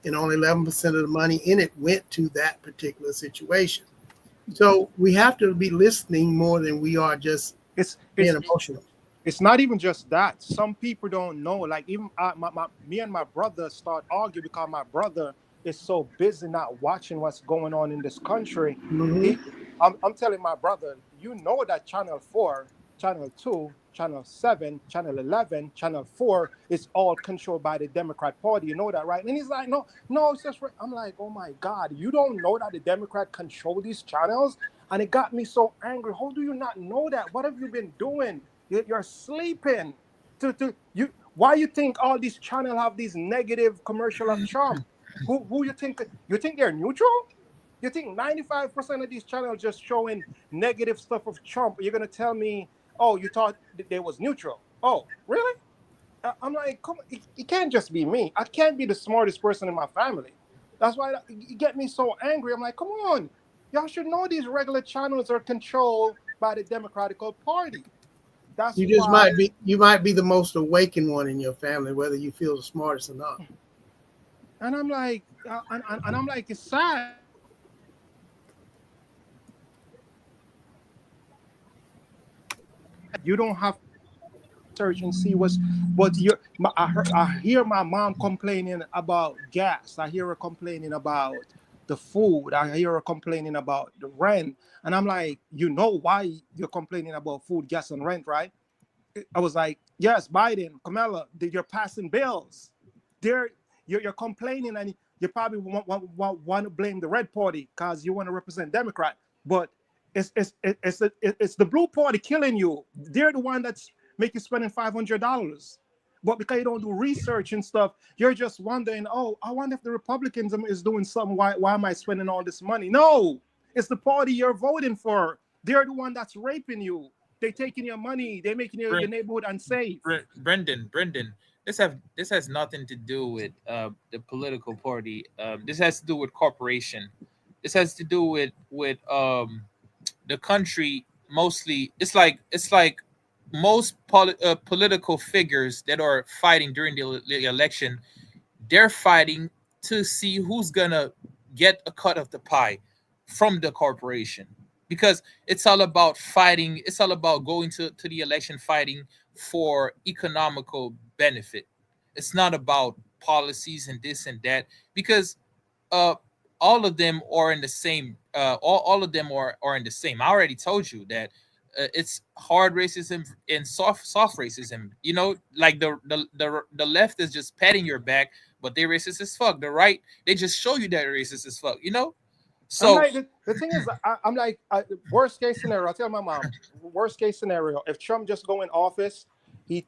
And only 11% of the money in it went to that particular situation. So we have to be listening more than we are just being emotional. It's not even just that. Some people don't know. Like even me and my brother start arguing because my brother is so busy not watching what's going on in this country. Mm-hmm. I'm telling my brother, you know that Channel 4, Channel 2, Channel 7, Channel 11, Channel 4 is all controlled by the Democrat Party. You know that, right? And he's like, no, it's just right. I'm like, oh my God, you don't know that the Democrat control these channels? And it got me so angry. How do you not know that? What have you been doing? You're sleeping. Why you think all these channels have these negative commercial of Trump? Who you think they're neutral? You think 95% of these channels just showing negative stuff of Trump? You're gonna tell me, oh, you thought they was neutral? Oh, really? I'm like, come on, it can't just be me. I can't be the smartest person in my family. That's why it get me so angry. I'm like, come on, y'all should know these regular channels are controlled by the Democratic Party. That's You just why. might be the most awakened one in your family, whether you feel the smartest or not. And I'm like, and I'm like, it's sad. You don't have to search and see what you. I hear my mom complaining about gas. I hear her complaining about the food. I hear her complaining about the rent. And I'm like, you know why you're complaining about food, gas, and rent, right? I was like, yes, Biden, Kamala, you're passing bills. They're you're complaining, and you probably want to blame the red party because you want to represent Democrat. But it's the blue party killing you. They're the one that's make you spending $500. But because you don't do research and stuff, you're just wondering, oh, I wonder if the Republicans is doing something. Why am I spending all this money? No, it's the party you're voting for. They're the one that's raping you. They're taking your money. They're making your neighborhood unsafe. Brendan, this has nothing to do with the political party. This has to do with corporation. This has to do with the country mostly. It's like most political figures that are fighting during the election. They're fighting to see who's gonna get a cut of the pie from the corporation, because it's all about fighting. It's all about going to the election fighting for economical benefit. It's not about policies and this and that, because uh all of them are in the same all of them are in the same. I already told you that it's hard racism and soft racism. You know, like the left is just patting your back, but they're racist as fuck. The right, they just show you that they're racist as fuck, you know. I'm So like, the thing is, I'm like, worst case scenario. I tell my mom, worst case scenario, if Trump just go in office, he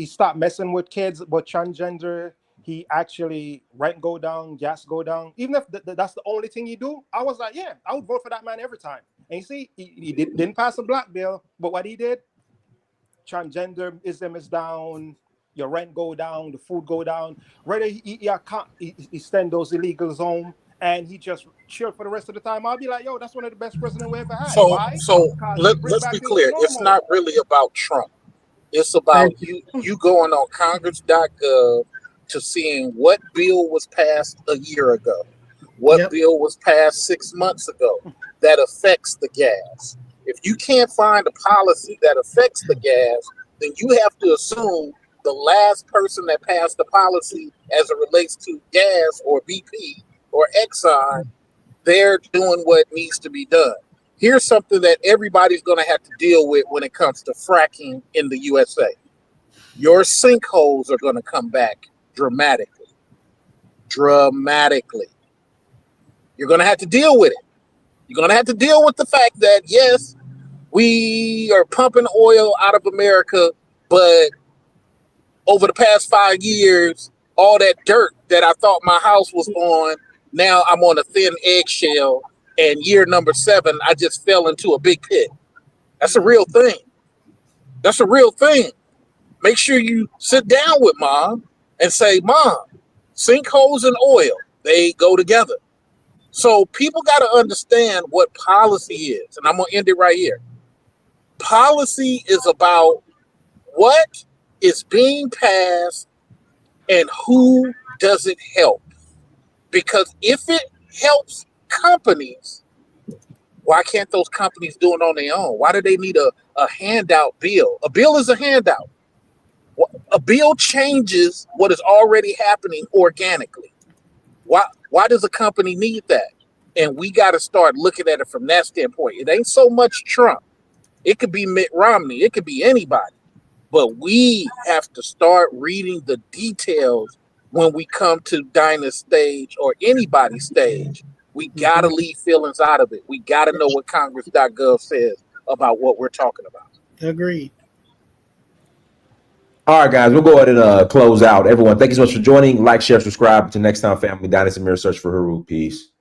stop messing with kids, but transgender, he actually rent go down, gas go down. Even if that's the only thing he do, I was like, yeah, I would vote for that man every time. And you see, he didn't pass a black bill, but what he did, transgenderism is down, your rent go down, the food go down. Rather he send those illegals home and he just chilled for the rest of the time. I'll be like, yo, that's one of the best presidents we ever had. So Why? so Because he bring let's be back things to clear. It's normal. not really about Trump. It's about Thank you going on Congress.gov to seeing what bill was passed a year ago, what Yep. bill was passed 6 months ago that affects the gas. If you can't find a policy that affects the gas, then you have to assume the last person that passed the policy as it relates to gas or BP or Exxon, they're doing what needs to be done. Here's something that everybody's going to have to deal with when it comes to fracking in the USA. Your sinkholes are going to come back dramatically. Dramatically. You're going to have to deal with it. You're going to have to deal with the fact that, yes, we are pumping oil out of America, but over the past 5 years, all that dirt that I thought my house was on, now I'm on a thin eggshell. And year number 7, I just fell into a big pit. That's a real thing. That's a real thing. Make sure you sit down with mom and say, Mom, sinkholes and oil, they go together. So people got to understand what policy is. And I'm going to end it right here. Policy is about what is being passed and who does it help. Because if it helps companies, why can't those companies do it on their own? Why do they need a handout bill? A bill is a handout. A bill changes what is already happening organically. Why does a company need that? And we got to start looking at it from that standpoint. It ain't so much Trump. It could be Mitt Romney. It could be anybody. But we have to start reading the details when we come to Dinah's stage or anybody's stage. We gotta leave feelings out of it. We gotta know what Congress.gov says about what we're talking about. Agreed. All right, guys, we'll go ahead and close out. Everyone, thank you so much for joining. Like, share, subscribe. Until next time, family. Dynasty Mirror, search for Haru. Peace.